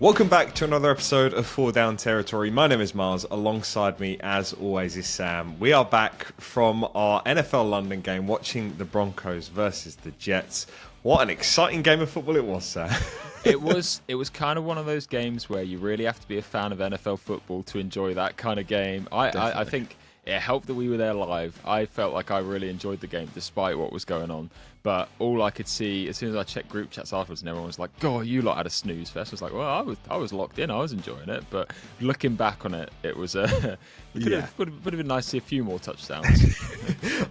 Welcome back to another episode of Four Down Territory. My name is Miles. Alongside me, as always, is Sam. We are back from our NFL London game, watching the Broncos versus the Jets. What an exciting game of football it was, Sam. It was kind of one of those games where you really have to be a fan of NFL football to enjoy that kind of game. I think it helped that we were there live. I felt like I really enjoyed the game despite what was going on. But all I could see, as soon as I checked group chats afterwards, and everyone was like, "God, you lot had a snooze fest." I was like, "Well, I was locked in. I was enjoying it." But looking back on it, it was would have been nice to see a few more touchdowns.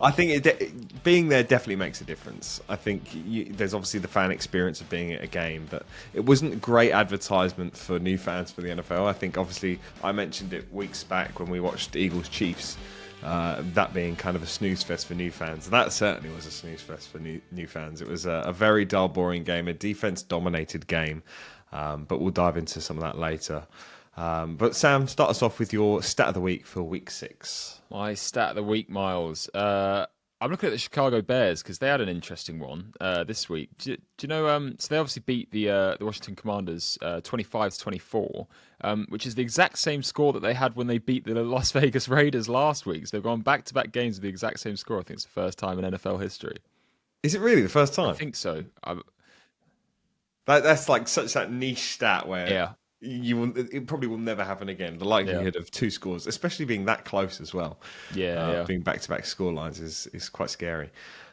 I think being there definitely makes a difference. I think there's obviously the fan experience of being at a game, but it wasn't great advertisement for new fans for the NFL. I think obviously I mentioned it weeks back when we watched Eagles Chiefs. That being kind of a snooze fest for new fans. That certainly was a snooze fest for new fans. It was a very dull, boring game, a defense-dominated game, but we'll dive into some of that later. But Sam, start us off with your stat of the week for week 6. My stat of the week, Miles. I'm looking at the Chicago Bears because they had an interesting one this week. Do you know? So they obviously beat the Washington Commanders 25-24, which is the exact same score that they had when they beat the Las Vegas Raiders last week. So they've gone back-to-back games with the exact same score. I think it's the first time in NFL history. Is it really the first time? I think so. That's like such that niche stat where Yeah. it probably will never happen again. The likelihood of two scores, especially being that close as well, being back-to-back score lines is quite scary.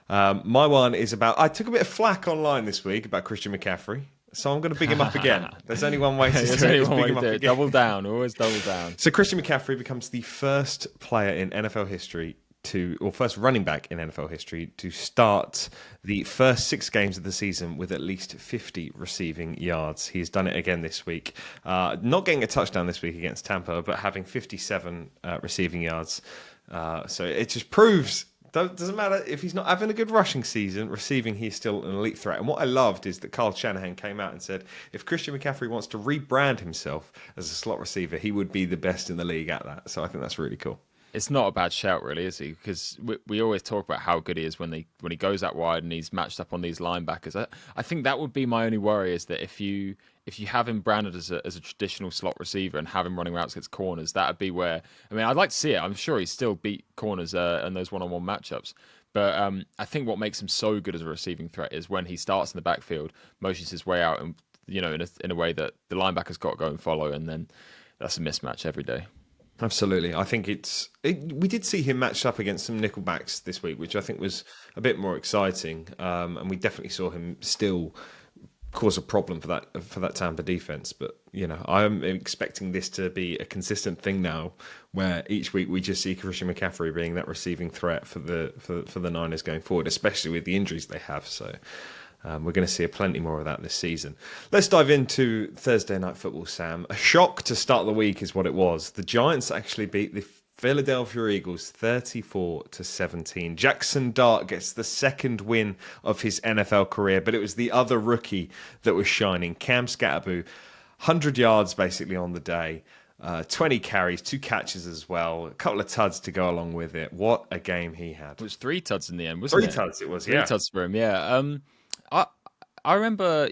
My one is about, I took a bit of flack online this week about Christian McCaffrey, so I'm going to big him up again. There's only one way to do it. Double down, always double down. So Christian McCaffrey becomes the first player in NFL history first running back in NFL history to start the first 6 games of the season with at least 50 receiving yards. He's done it again this week. Not getting a touchdown this week against Tampa, but having 57 receiving yards. So it just proves, doesn't matter if he's not having a good rushing season, receiving, he's still an elite threat. And what I loved is that Kyle Shanahan came out and said, if Christian McCaffrey wants to rebrand himself as a slot receiver, he would be the best in the league at that. So I think that's really cool. It's not a bad shout, really, is he? Because we always talk about how good he is when he goes out wide and he's matched up on these linebackers. I think that would be my only worry, is that if you have him branded as a traditional slot receiver and have him running routes against corners, that would be where, I mean, I'd like to see it. I'm sure he still beat corners in those one-on-one matchups. But I think what makes him so good as a receiving threat is when he starts in the backfield, motions his way out, and in a way that the linebacker's got to go and follow, and then that's a mismatch every day. Absolutely. I think we did see him matched up against some nickelbacks this week, which I think was a bit more exciting. And we definitely saw him still cause a problem for that Tampa defense. But, I'm expecting this to be a consistent thing now, where each week we just see Christian McCaffrey being that receiving threat for the Niners going forward, especially with the injuries they have. So we're going to see plenty more of that this season. Let's dive into Thursday Night Football, Sam. A shock to start the week is what it was. The Giants actually beat the Philadelphia Eagles 34-17. Jackson Dart gets the second win of his NFL career, but it was the other rookie that was shining. Cam Scatterboo, 100 yards basically on the day. 20 carries, 2 catches as well, a couple of tuds to go along with it. What a game he had. It was 3 tuds in the end, wasn't it? 3 tuds it was, 3 tuds for him, yeah. I remember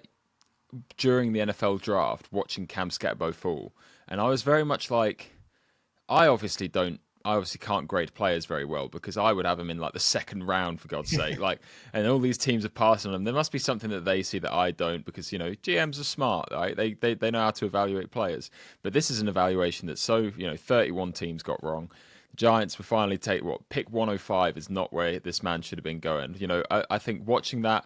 during the NFL draft watching Cam Scatterbo fall, and I was very much like, I obviously can't grade players very well, because I would have them in like the second round, for God's sake. And all these teams are passing on them. There must be something that they see that I don't, because GMs are smart, right? They know how to evaluate players. But this is an evaluation that 31 teams got wrong. The Giants were finally pick 105 is not where this man should have been going. I think watching that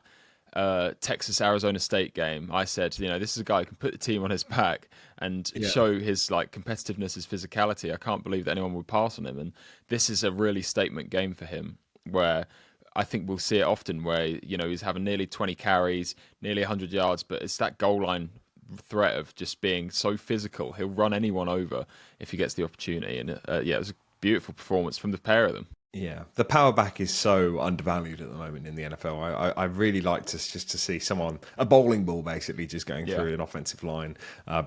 Texas-Arizona State game, I said, this is a guy who can put the team on his back and show his competitiveness, his physicality. I can't believe that anyone would pass on him. And this is a really statement game for him, where I think we'll see it often, where he's having nearly 20 carries, nearly 100 yards, but it's that goal line threat of just being so physical. He'll run anyone over if he gets the opportunity. And it was a beautiful performance from the pair of them. Yeah, the power back is so undervalued at the moment in the NFL. I really like to see someone, a bowling ball basically, just going Yeah. through an offensive line,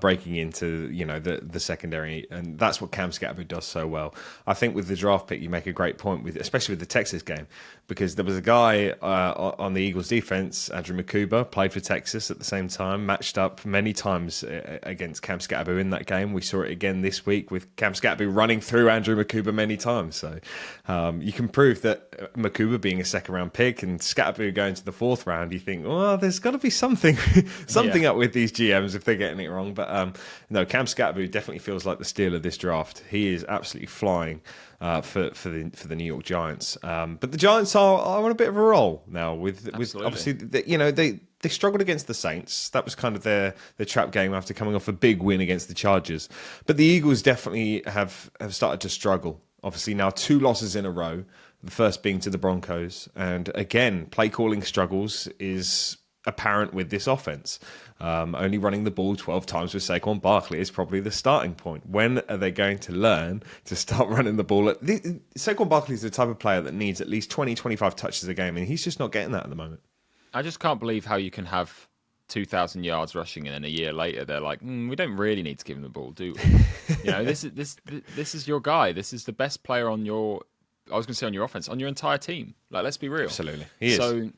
breaking into the secondary, and that's what Cam Scatterby does so well. I think with the draft pick, you make a great point with, especially with the Texas game, because there was a guy on the Eagles defense, Andrew McCuba, played for Texas at the same time, matched up many times against Cam Scatterby in that game. We saw it again this week with Cam Scatterby running through Andrew McCuba many times. So. You can prove that Makuba being a second round pick and Scatterby going to the fourth round, you think, well, there's got to be something Yeah. something up with these GMs if they're getting it wrong. But no, Cam Scatterby definitely feels like the steal of this draft. He is absolutely flying for the New York Giants. But the Giants are on a bit of a roll now with Absolutely. obviously they struggled against the Saints. That was kind of their trap game after coming off a big win against the Chargers. But the Eagles definitely have started to struggle. Obviously, now 2 losses in a row, the first being to the Broncos. And again, play calling struggles is apparent with this offense. Only running the ball 12 times with Saquon Barkley is probably the starting point. When are they going to learn to start running the ball? Saquon Barkley is the type of player that needs at least 20, 25 touches a game, and he's just not getting that at the moment. I just can't believe how you can have 2,000 yards rushing, and then a year later they're like, we don't really need to give him the ball, do we? This is your guy. This is the best player on your. I was going to say on your offense, on your entire team. Like, let's be real. Absolutely. He is. So,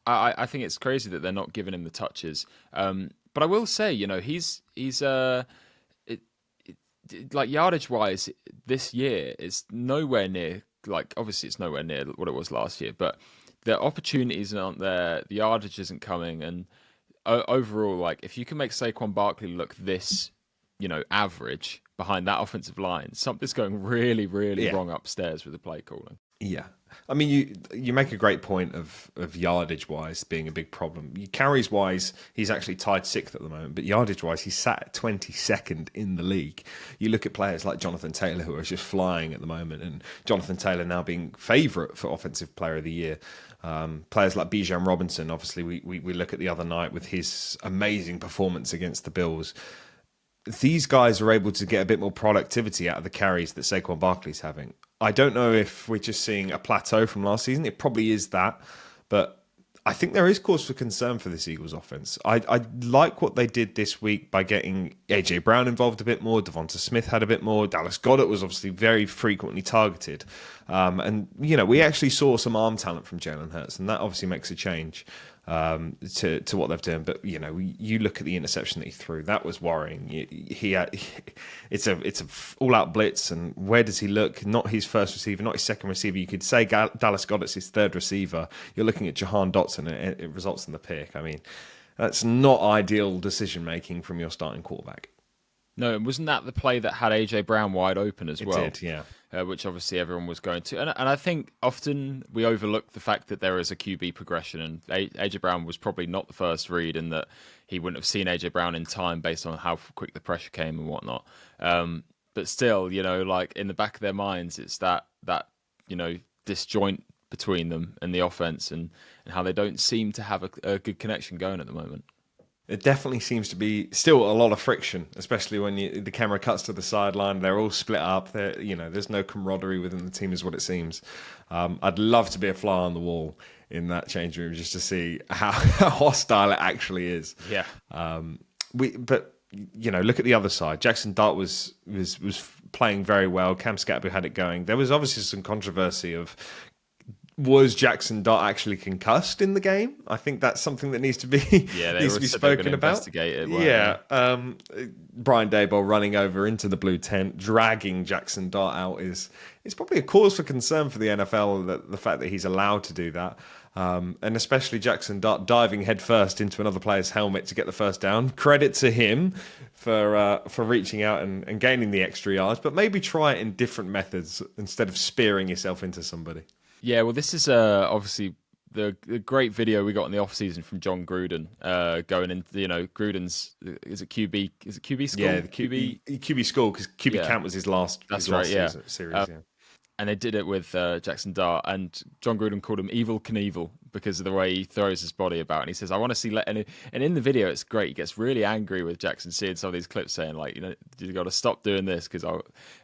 I think it's crazy that they're not giving him the touches. But I will say, like yardage wise, this year is nowhere near. Like, obviously, it's nowhere near what it was last year, but the opportunities aren't there. The yardage isn't coming, and overall, like if you can make Saquon Barkley look this, average behind that offensive line, something's going really, really Yeah. wrong upstairs with the play calling. Yeah. I mean, you make a great point of yardage wise being a big problem. Carries wise, he's actually tied 6th at the moment, but yardage wise, he's sat at 22nd in the league. You look at players like Jonathan Taylor, who are just flying at the moment, and Jonathan Taylor now being favourite for Offensive Player of the Year. Players like Bijan Robinson, obviously, we look at the other night with his amazing performance against the Bills. These guys are able to get a bit more productivity out of the carries that Saquon Barkley's having. I don't know if we're just seeing a plateau from last season. It probably is that, but I think there is cause for concern for this Eagles offense. I like what they did this week by getting AJ Brown involved a bit more. Devonta Smith had a bit more. Dallas Goedert was obviously very frequently targeted, and we actually saw some arm talent from Jalen Hurts, and that obviously makes a change to what they've done. But you look at the interception that he threw. That was worrying. It's a all out blitz, and where does he look? Not his first receiver, not his second receiver. You could say Dallas Goedert's his third receiver. You're looking at Jahan Dotson, and it results in the pick. I mean, that's not ideal decision making from your starting quarterback. No, and wasn't that the play that had AJ Brown wide open as well? It did, yeah. Which obviously everyone was going to. And I think often we overlook the fact that there is a QB progression, and AJ Brown was probably not the first read, and that he wouldn't have seen AJ Brown in time based on how quick the pressure came and whatnot. But still, like in the back of their minds, it's that disjoint between them and the offense, and how they don't seem to have a good connection going at the moment. It definitely seems to be still a lot of friction, especially when the camera cuts to the sideline. They're all split up. There's no camaraderie within the team, is what it seems. I'd love to be a fly on the wall in that change room just to see how hostile it actually is. Yeah. But look at the other side. Jackson Dart was playing very well. Cam Scatterby had it going. There was obviously some controversy of, was Jackson Dart actually concussed in the game? I think that's something that needs to be spoken about. Yeah, Brian Daboll running over into the blue tent, dragging Jackson Dart out is probably a cause for concern for the NFL. That the fact that he's allowed to do that, and especially Jackson Dart diving headfirst into another player's helmet to get the first down. Credit to him for reaching out and gaining the extra yards, but maybe try it in different methods instead of spearing yourself into somebody. Yeah, well, this is obviously the great video we got in the off season from John Gruden, going into Gruden's is it QB school? Yeah, the QB school, because QB camp was his last. That's his last right. Yeah, series. Yeah. and they did it with Jackson Dart, and John Gruden called him Evil Knievel because of the way he throws his body about. And he says, "I want to see." And in the video, it's great. He gets really angry with Jackson, seeing some of these clips, saying like, you got to stop doing this because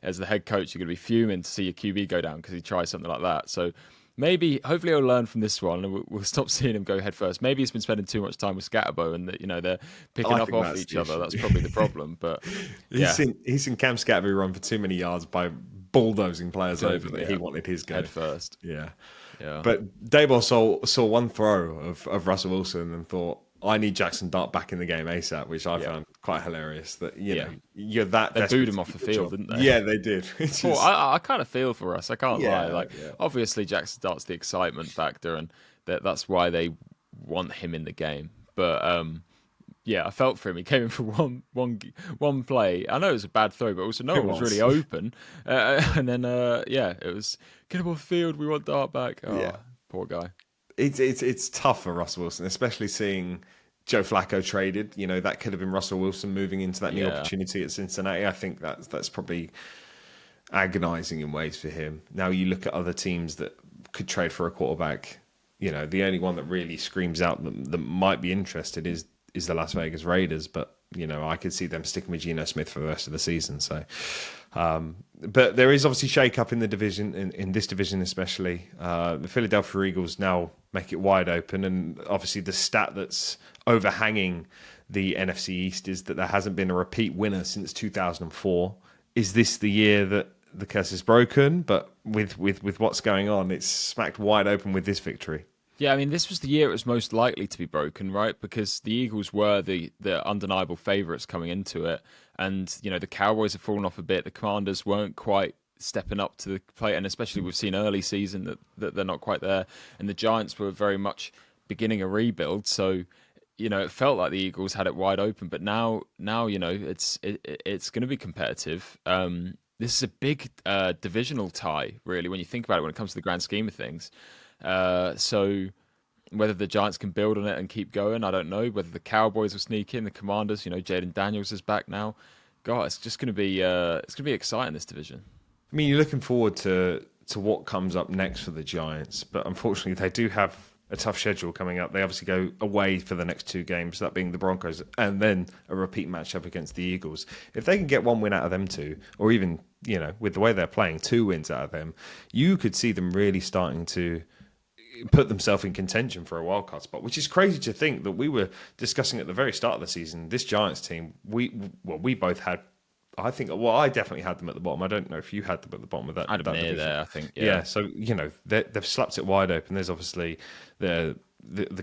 as the head coach, you're going to be fuming to see your QB go down because he tries something like that. So maybe, hopefully, he'll learn from this one, and we'll stop seeing him go head first. Maybe he's been spending too much time with Scatterbo, and that they're picking I up think off that's each the other. issue. That's probably the problem. But He's yeah, seen Cam Scatterby run for too many yards by bulldozing players over that yeah, he wanted his go. head first. Yeah. Yeah, But Dayball saw one throw of Russell Wilson and thought, I need Jackson Dart back in the game ASAP, which I yeah, found quite hilarious. That yeah. you're that They booed desperate him to off keep the your field, job. didn't they? Yeah, they did. It's Well, just, I kind of feel for us. I can't lie. yeah, Like, yeah. obviously, Jackson Dart's the excitement factor, and that's why they want him in the game. But yeah, I felt for him. He came in for one play. I know it was a bad throw, but also no It one was really was. open. And then yeah, it was get him off the field. We want Dart back. Yeah. Oh, poor guy. It's tough for Russell Wilson, especially seeing Joe Flacco traded. That could have been Russell Wilson moving into that new Yeah, opportunity at Cincinnati. I think that's probably agonizing in ways for him. Now you look at other teams that could trade for a quarterback. The only one that really screams out that might be interested is the Las Vegas Raiders, but I could see them sticking with Geno Smith for the rest of the season. So, but there is obviously shake-up in the division, in this division especially. The Philadelphia Eagles now make it wide open, and obviously the stat that's overhanging the NFC East is that there hasn't been a repeat winner since 2004. Is this the year that the curse is broken? But with what's going on, it's smacked wide open with this victory. yeah. I mean, this was the year it was most likely to be broken, right? Because the Eagles were the undeniable favourites coming into it, and the Cowboys have fallen off a bit. The Commanders weren't quite stepping up to the plate, and especially we've seen early season that they're not quite there, and the Giants were very much beginning a rebuild. So it felt like the Eagles had it wide open, but now it's going to be competitive. This is a big divisional tie, really, when you think about it. When it comes to the grand scheme of things, so whether the Giants can build on it and keep going, I don't know. Whether the Cowboys will sneak in, the Commanders, Jaden Daniels is back now. God, it's just going to be exciting, this division. I mean, you're looking forward to what comes up next for the Giants, but unfortunately, they do have a tough schedule coming up. They obviously go away for the next two games, that being the Broncos, and then a repeat matchup against the Eagles. If they can get one win out of them two, or even with the way they're playing, two wins out of them, you could see them really starting to put themselves in contention for a wildcard spot, which is crazy to think that we were discussing at the very start of the season. This Giants team, we both had. I think. Well, I definitely had them at the bottom. I don't know if you had them at the bottom of that. I'd have that been near division. there, I think. Yeah. Yeah. So they've slapped it wide open. There's obviously the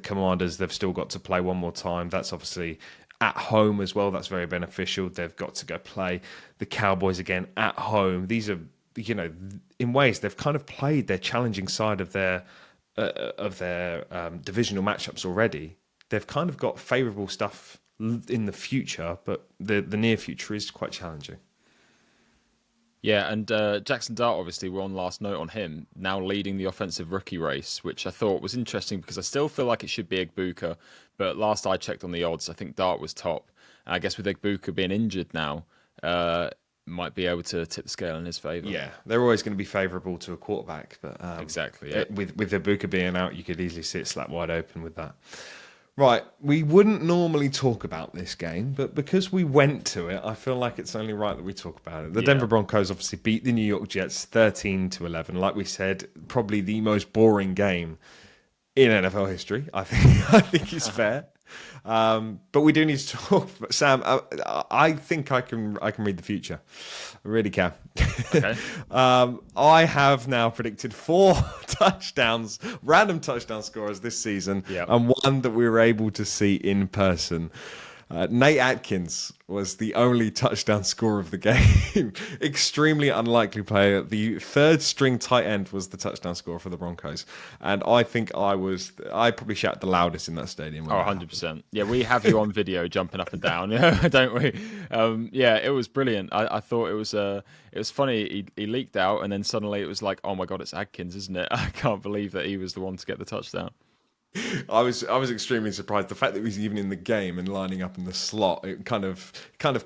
Commanders. They've still got to play one more time. That's obviously at home as well. That's very beneficial. They've got to go play the Cowboys again at home. These are in ways they've kind of played their challenging side of their divisional matchups already. They've kind of got favourable stuff in the future, but the near future is quite challenging. Yeah, and Jackson Dart, obviously, one last note on him, now leading the offensive rookie race, which I thought was interesting because I still feel like it should be Egbuka, but last I checked on the odds, I think Dart was top. And I guess with Egbuka being injured now, might be able to tip the scale in his favour. Yeah, they're always going to be favourable to a quarterback, but Exactly, yeah. with Ibuka being out, you could easily see it slap wide open with that. Right, we wouldn't normally talk about this game, but because we went to it, I feel like it's only right that we talk about it. The Denver Broncos obviously beat the New York Jets 13-11. Like we said, probably the most boring game in NFL history. I think it's fair. But we do need to talk. Sam, I think I can read the future. I really can. Okay. I have now predicted 4 touchdowns, random touchdown scorers this season, Yep. and one that we were able to see in person. Nate Atkins was the only touchdown scorer of the game. Extremely unlikely player. The third string tight end was the touchdown scorer for the Broncos. And I think I probably shouted the loudest in that stadium. Oh, 100%. Yeah, we have you on video jumping up and down, don't we? Yeah, it was brilliant. I thought it was funny. He leaked out, and then suddenly it was like, oh my God, it's Adkins, isn't it? I can't believe that he was the one to get the touchdown. I was extremely surprised. The fact that he was even in the game and lining up in the slot, it kind of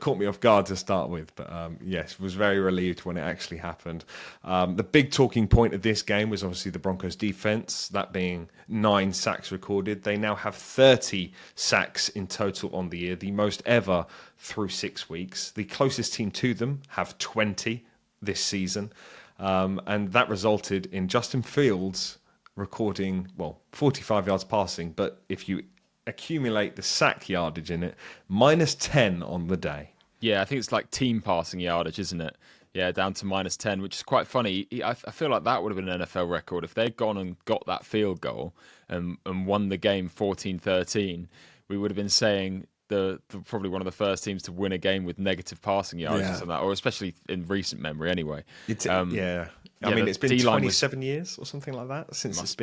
caught me off guard to start with. But yes, was very relieved when it actually happened. The big talking point of this game was obviously the Broncos' defense, that being 9 sacks recorded. They now have 30 sacks in total on the year, the most ever through 6 weeks. The closest team to them have 20 this season, and that resulted in Justin Fields recording, well, 45 yards passing, but if you accumulate the sack yardage in it, minus 10 on the day. Yeah, I think it's like team passing yardage, isn't it? Yeah, down to minus 10, which is quite funny. I feel like that would have been an NFL record. If they'd gone and got that field goal and won the game 14-13, we would have been saying probably one of the first teams to win a game with negative passing yardage or something like that, or especially in recent memory anyway. Yeah. I mean, it's been D-line 27 years or something like that since it's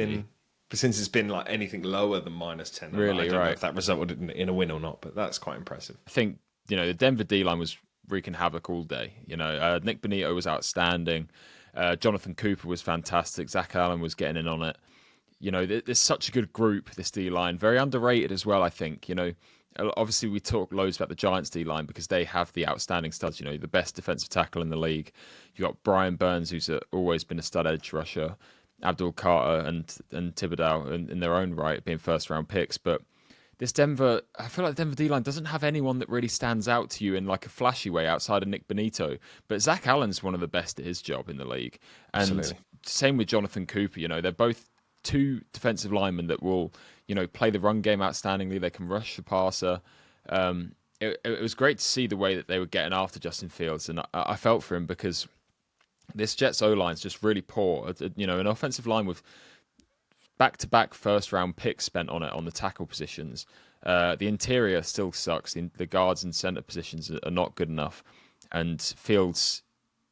been like anything lower than minus 10. Really, I don't know right. if that resulted in a win or not, but that's quite impressive. I think, the Denver D-line was wreaking havoc all day. Nick Bonito was outstanding. Jonathan Cooper was fantastic. Zach Allen was getting in on it. There's such a good group, this D-line. Very underrated as well, I think. Obviously we talk loads about the Giants D-line because they have the outstanding studs, the best defensive tackle in the league. You've got Brian Burns, who's always been a stud edge rusher, Abdul Carter and Thibodeau in their own right being first-round picks. But I feel like the Denver D-line doesn't have anyone that really stands out to you in like a flashy way outside of Nick Bonito. But Zach Allen's one of the best at his job in the league. And Absolutely. same with Jonathan Cooper. They're both 2 defensive linemen that will, play the run game outstandingly. They can rush the passer. It was great to see the way that they were getting after Justin Fields. And I felt for him because this Jets O-line is just really poor. An offensive line with back-to-back first-round picks spent on it on the tackle positions. The interior still sucks. The guards and center positions are not good enough. And Fields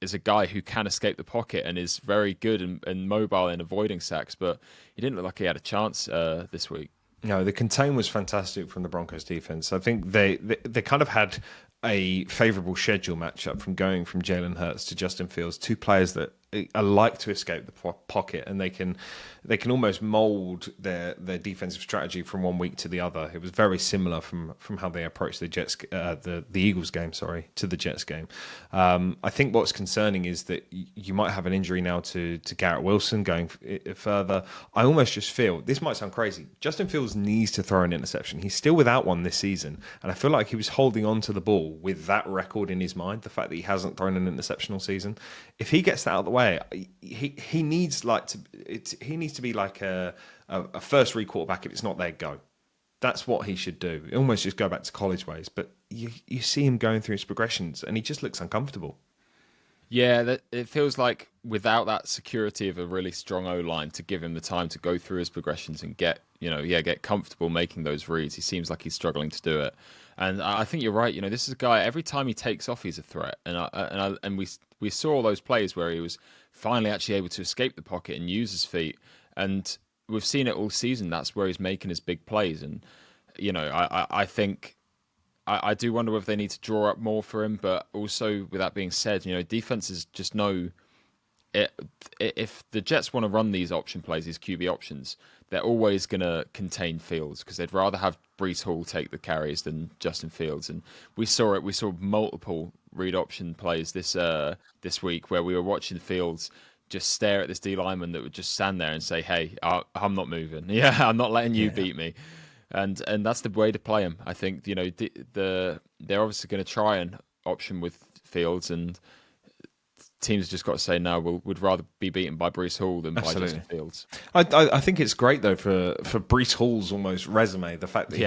is a guy who can escape the pocket and is very good and mobile in avoiding sacks, but he didn't look like he had a chance this week. No, the contain was fantastic from the Broncos defense. I think they kind of had a favourable schedule matchup from going from Jalen Hurts to Justin Fields, 2 players that are like to escape the pocket, and they can almost mould their defensive strategy from one week to the other. It was very similar from how they approached the Jets, the Eagles game, to the Jets game. I think what's concerning is that you might have an injury now to Garrett Wilson going further. I almost just feel, this might sound crazy, Justin Fields needs to throw an interception. He's still without one this season, and I feel like he was holding on to the ball with that record in his mind, the fact that he hasn't thrown an interception all season. If he gets that out of the way, he needs to be like a first read quarterback. If it's not there, go. That's what he should do. Almost just go back to college ways. But you see him going through his progressions, and he just looks uncomfortable. Yeah, it feels like without that security of a really strong O-line to give him the time to go through his progressions and get comfortable making those reads, he seems like he's struggling to do it. And I think you're right. This is a guy, every time he takes off, he's a threat. And we saw all those plays where he was finally actually able to escape the pocket and use his feet. And we've seen it all season. That's where he's making his big plays. And, I think I do wonder whether they need to draw up more for him. But also, with that being said, defenses just know if the Jets want to run these option plays, these QB options, they're always going to contain Fields because they'd rather have Breece Hall take the carries than Justin Fields. And we saw it. We saw multiple read option plays this week where we were watching Fields just stare at this D lineman that would just stand there and say, "Hey, I'm not moving. Yeah, I'm not letting you beat me." And that's the way to play him. I think they're obviously going to try and option with Fields, and teams just got to say no. We'd rather be beaten by Breece Hall than by Justin Fields. I think it's great though for Breece Hall's almost resume, the fact that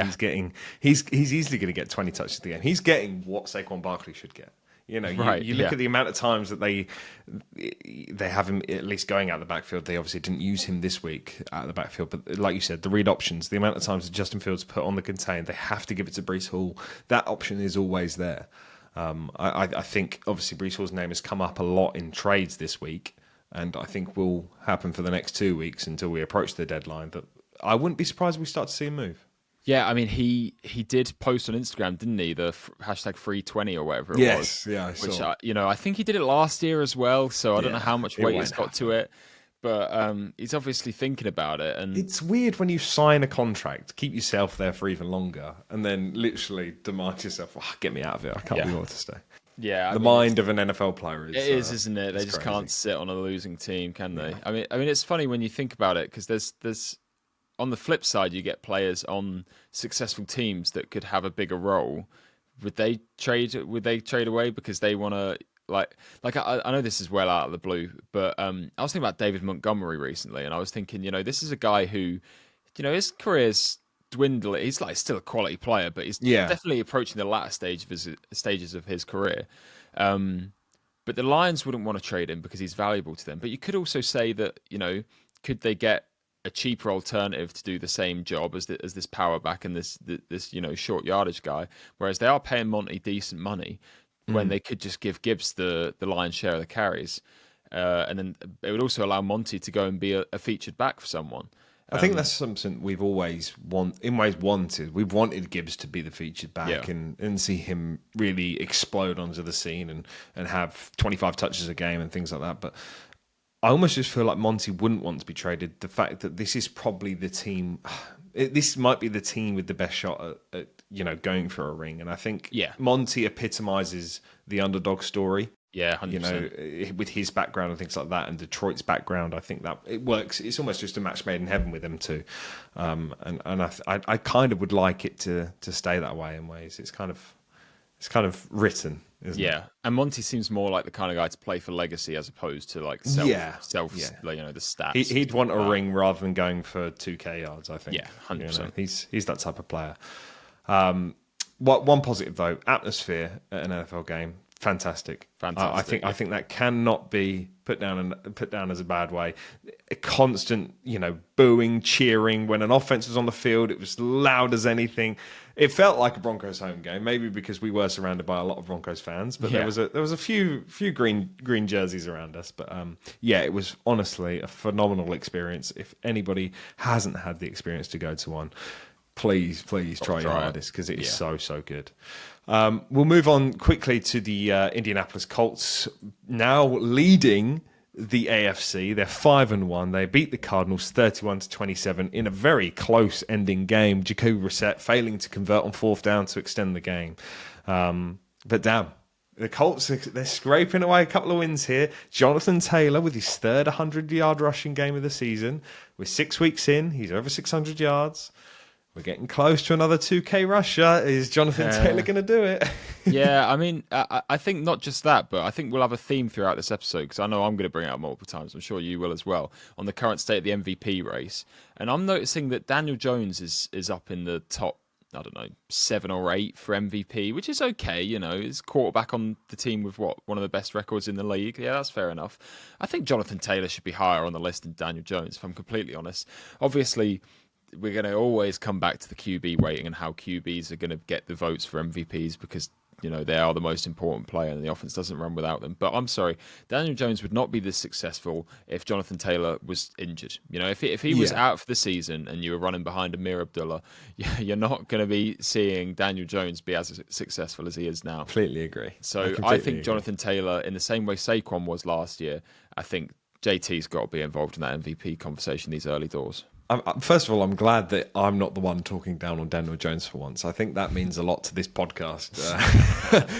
he's easily going to get 20 touches at the game. He's getting what Saquon Barkley should get. You look at the amount of times that they have him at least going out of the backfield. They obviously didn't use him this week out of the backfield, but like you said, the read options, the amount of times that Justin Fields put on the contain, they have to give it to Breece Hall. That option is always there. I think obviously Breece Hall's name has come up a lot in trades this week, and I think will happen for the next 2 weeks until we approach the deadline. That I wouldn't be surprised if we start to see him move. Yeah, I mean, he did post on Instagram, didn't he? The hashtag free20 or whatever it was. Yeah, I saw. Which, I think he did it last year as well, so I don't know how much weight it's got to it. but he's obviously thinking about it. And It's weird when you sign a contract, keep yourself there for even longer, and then literally demand yourself, oh, get me out of it. I can't be yeah, bothered to stay. yeah. I The mean, mind of an NFL player it is, isn't it? They is just crazy. can't sit on a losing team, can they? Yeah. I mean, it's funny when you think about it because there's on the flip side, you get players on successful teams that could have a bigger role. Would they trade? Would they trade away because they want to I know this is well out of the blue, but I was thinking about David Montgomery recently, and I was thinking, this is a guy who, his career's dwindling. He's like still a quality player, but he's Yeah. definitely approaching the latter stages of his career. But the Lions wouldn't want to trade him because he's valuable to them. But you could also say that, could they get a cheaper alternative to do the same job as this power back and this short yardage guy? Whereas they are paying Monty decent money when they could just give Gibbs the lion's share of the carries. And then it would also allow Monty to go and be a featured back for someone. I think that's something we've always wanted. We've wanted Gibbs to be the featured back Yeah. and see him really explode onto the scene and have 25 touches a game and things like that. But I almost just feel like Monty wouldn't want to be traded. The fact that this is probably the team, this might be the team with the best shot at going for a ring. And I think Yeah. Monty epitomizes the underdog story. Yeah, 100%. With his background and things like that, and Detroit's background, I think that it works. It's almost just a match made in heaven with them too, and I kind of would like it to stay that way in ways. It's kind of written, isn't it? Yeah, and Monty seems more like the kind of guy to play for legacy as opposed to like self, Yeah. the stats. He'd want a ring rather than going for 2K yards. I think. Yeah, 100%. He's that type of player. One positive though, atmosphere at an NFL game. Fantastic. Fantastic. I think that cannot be put down as a bad way. A constant, booing, cheering when an offense was on the field. It was loud as anything. It felt like a Broncos home game, maybe because we were surrounded by a lot of Broncos fans. But Yeah. there was a few green jerseys around us. But it was honestly a phenomenal experience. If anybody hasn't had the experience to go to one, please try your try it. hardest because it is Yeah. so good. We'll move on quickly to the Indianapolis Colts, now leading the AFC. They're 5-1. They beat the Cardinals 31-27 in a very close ending game. Jacoby Brissett failing to convert on fourth down to extend the game. But damn, the Colts, they're scraping away a couple of wins here. Jonathan Taylor with his third 100-yard rushing game of the season. We're 6 weeks in. He's over 600 yards. We're getting close to another 2K rusher. Is Jonathan Taylor going to do it? Yeah, I mean, I think not just that, but I think we'll have a theme throughout this episode because I know I'm going to bring it up multiple times. I'm sure you will as well on the current state of the MVP race. And I'm noticing that Daniel Jones is up in the top, I don't know, 7 or 8 for MVP, which is okay. He's quarterback on the team with one of the best records in the league. Yeah, that's fair enough. I think Jonathan Taylor should be higher on the list than Daniel Jones, if I'm completely honest. Obviously, we're going to always come back to the QB rating and how QBs are going to get the votes for MVPs because, they are the most important player and the offense doesn't run without them. But I'm sorry, Daniel Jones would not be this successful if Jonathan Taylor was injured. If he was out for the season and you were running behind Amir Abdullah, you're not going to be seeing Daniel Jones be as successful as he is now. Completely agree. So I think Jonathan Taylor, in the same way Saquon was last year, I think JT's got to be involved in that MVP conversation these early doors. First of all, I'm glad that I'm not the one talking down on Daniel Jones for once. I think that means a lot to this podcast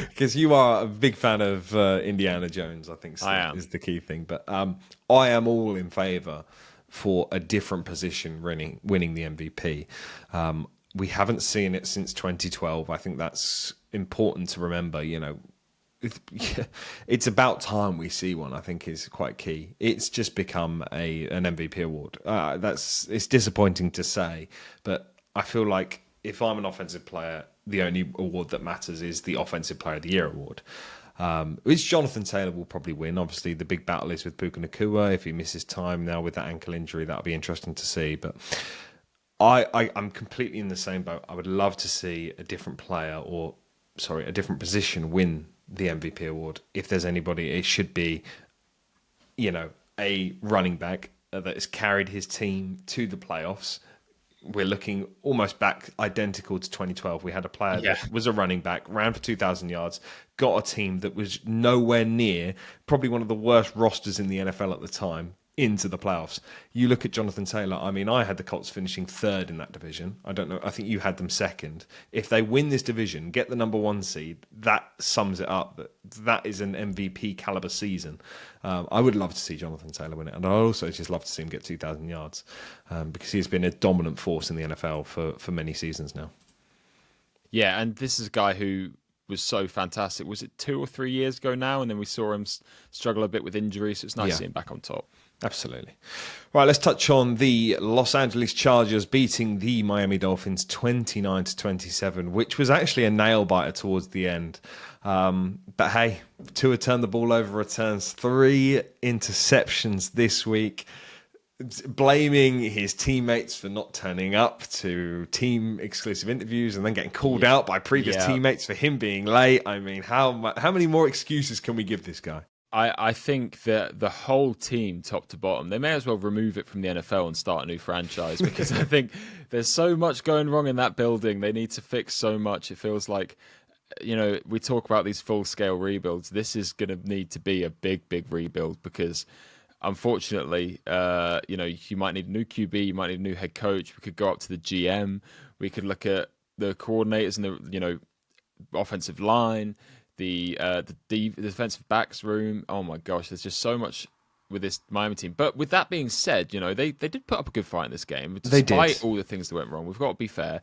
because you are a big fan of Indiana Jones. I think is the key thing. But I am all in favour for a different position winning the MVP. We haven't seen it since 2012. I think that's important to remember. It's about time we see one. I think is quite key. It's just become an MVP award. It's disappointing to say, but I feel like if I'm an offensive player, the only award that matters is the Offensive Player of the Year award, which Jonathan Taylor will probably win. Obviously, the big battle is with Puka Nacua. If he misses time now with that ankle injury, that'll be interesting to see. But I'm completely in the same boat. I would love to see a different a different position win the MVP award. If there's anybody, it should be, a running back that has carried his team to the playoffs. We're looking almost back identical to 2012. We had a player that was a running back, ran for 2,000 yards, got a team that was nowhere near, probably one of the worst rosters in the NFL at the time, into the playoffs. You look at Jonathan Taylor. I mean, I had the Colts finishing third in that division. I don't know. I think you had them second. If they win this division, get the number one seed, that sums it up. That is an MVP caliber season. I would love to see Jonathan Taylor win it, and I also just love to see him get 2,000 yards because he's been a dominant force in the NFL for many seasons now. Yeah, and this is a guy who was so fantastic. Was it 2 or 3 years ago now? And then we saw him struggle a bit with injuries. So it's nice to see him back on top. Absolutely. Right, let's touch on the Los Angeles Chargers beating the Miami Dolphins 29-27, which was actually a nail biter towards the end. But hey, Tua turned the ball over, returns 3 interceptions this week, blaming his teammates for not turning up to team exclusive interviews and then getting called out by previous teammates for him being late. I mean, how many more excuses can we give this guy? I think that the whole team, top to bottom, they may as well remove it from the NFL and start a new franchise because I think there's so much going wrong in that building. They need to fix so much. It feels like, we talk about these full-scale rebuilds. This is going to need to be a big, big rebuild because, unfortunately, you might need a new QB, you might need a new head coach. We could go up to the GM. We could look at the coordinators and the, offensive line. The defensive backs room. Oh my gosh, there's just so much with this Miami team. But with that being said, they did put up a good fight in this game, despite all the things that went wrong. We've got to be fair.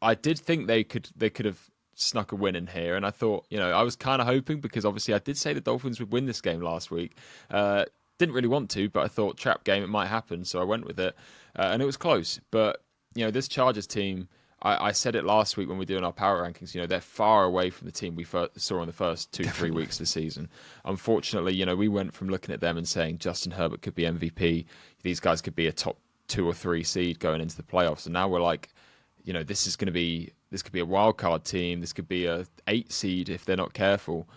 I did think they could have snuck a win in here, and I thought, I was kind of hoping because obviously I did say the Dolphins would win this game last week. Didn't really want to, but I thought trap game, it might happen, so I went with it, and it was close. But this Chargers team. I said it last week when we were doing our power rankings. They're far away from the team we saw in the first 2-3 weeks of the season. Unfortunately, we went from looking at them and saying Justin Herbert could be MVP. These guys could be a top 2 or 3 seed going into the playoffs. And now we're like, this could be a wild card team. This could be a 8 seed if they're not careful.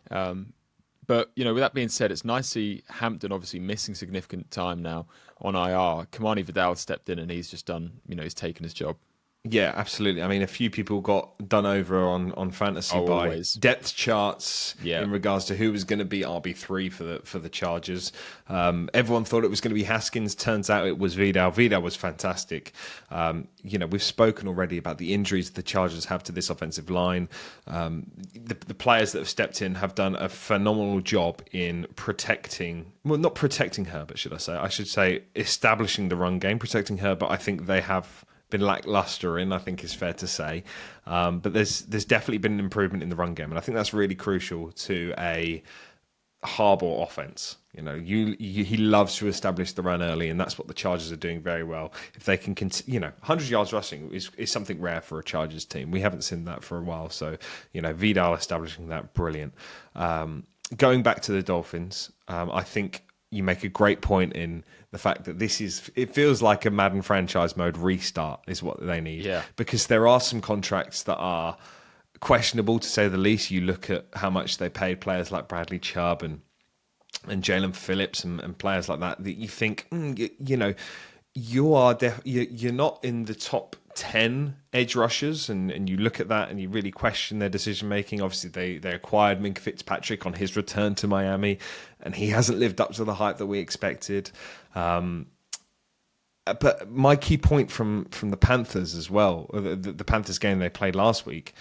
But, with that being said, it's nice to see Hampton obviously missing significant time now on IR. Kamani Vidal stepped in and he's just done, he's taken his job. Yeah, absolutely. I mean, a few people got done over on fantasy by always. Depth charts in regards to who was going to be RB3 for the Chargers. Everyone thought it was going to be Haskins. Turns out it was Vidal. Vidal was fantastic. We've spoken already about the injuries the Chargers have to this offensive line. The players that have stepped in have done a phenomenal job in not protecting Herbert, should I say? I should say establishing the run game, protecting Herbert. I think they have been lackluster in, I think is fair to say. But there's definitely been an improvement in the run game, and I think that's really crucial to a Harbaugh offense. He loves to establish the run early, and that's what the Chargers are doing very well. If they can, 100 yards rushing is something rare for a Chargers team. We haven't seen that for a while. So, Vidal establishing that, brilliant. Going back to the Dolphins, I think you make a great point in the fact that it feels like a Madden franchise mode restart is what they need. Yeah. Because there are some contracts that are questionable, to say the least. You look at how much they paid players like Bradley Chubb and Jalen Phillips and players like that you think, you're not in the top 10 edge rushers, and you look at that and you really question their decision making. Obviously, they acquired Minka Fitzpatrick on his return to Miami, and he hasn't lived up to the hype that we expected. But my key point from the Panthers as well, the Panthers game they played last week,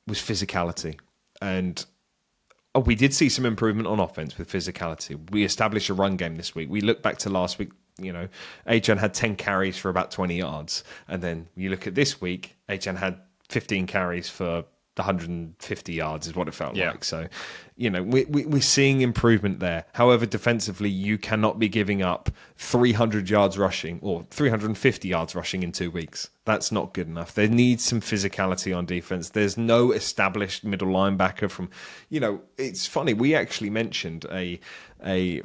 was physicality. And we did see some improvement on offense with physicality. We established a run game this week. We look back to last week, Achan had 10 carries for about 20 yards. And then you look at this week, Achan had 15 carries for 150 yards is what it felt like. So, we're seeing improvement there. However, defensively, you cannot be giving up 300 yards rushing or 350 yards rushing in 2 weeks. That's not good enough. There needs some physicality on defense. There's no established middle linebacker from, it's funny. We actually mentioned a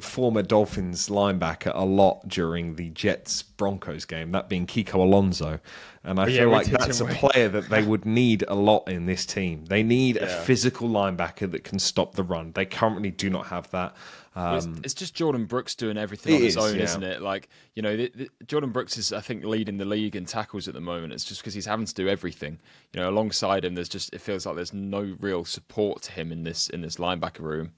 former Dolphins linebacker a lot during the Jets-Broncos game, that being Kiko Alonso. And I feel like that's a player that they would need a lot in this team. They need a physical linebacker that can stop the run. They currently do not have that. It's just Jordan Brooks doing everything on his own, isn't it? Like, Jordan Brooks is, I think, leading the league in tackles at the moment. It's just because he's having to do everything. Alongside him, it feels like there's no real support to him in this linebacker room.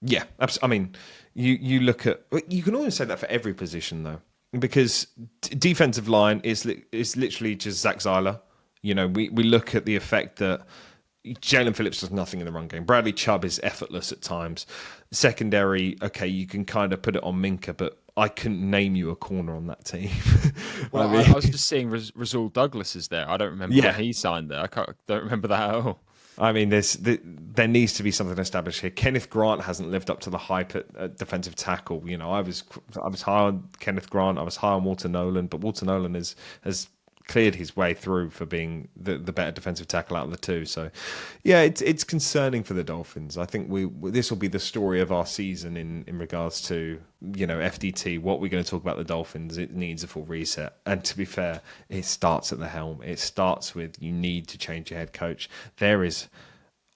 Yeah, I mean, you look at you can always say that for every position though, because defensive line is literally just Zach Zyler. We look at the effect that Jalen Phillips does nothing in the run game. Bradley Chubb is effortless at times. Secondary, okay, you can kind of put it on Minka, but I couldn't name you a corner on that team. I Well, mean, I was just seeing Rasul Douglas is there. I don't remember when yeah, he signed there. Don't remember that at all. I mean, there needs to be something established here. Kenneth Grant hasn't lived up to the hype at defensive tackle. I was high on Kenneth Grant. I was high on Walter Nolan, but Walter Nolan has cleared his way through for being the better defensive tackle out of the two. So, yeah, it's concerning for the Dolphins. I think this will be the story of our season in regards to FDT. What we're going to talk about the Dolphins, it needs a full reset. And to be fair, it starts at the helm. It starts with you need to change your head coach. There is,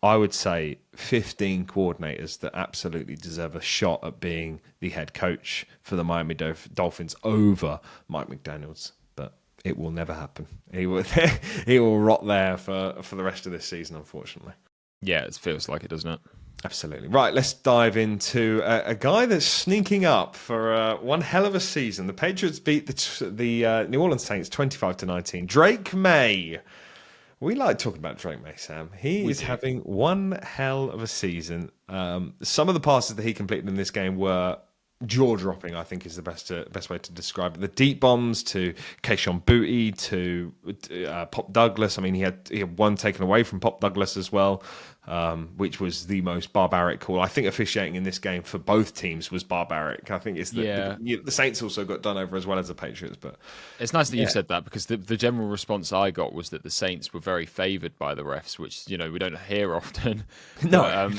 I would say, 15 coordinators that absolutely deserve a shot at being the head coach for the Miami Dolphins over Mike McDaniels. But it will never happen. He will rot there for the rest of this season, unfortunately. Yeah, it feels like it, doesn't it? Absolutely. Right, let's dive into a guy that's sneaking up for one hell of a season. The Patriots beat the New Orleans Saints 25-19. Drake May. We like talking about Drake May, Sam. He is having one hell of a season. Some of the passes that he completed in this game were jaw-dropping, I think is the best way to describe it. The deep bombs to Kayshon Boutte to Pop Douglas. I mean, he had one taken away from Pop Douglas as well, which was the most barbaric call. I think officiating in this game for both teams was barbaric. I think it's the Saints also got done over as well as the Patriots. But it's nice that you've said that, because the general response I got was that the Saints were very favoured by the refs, which we don't hear often. No,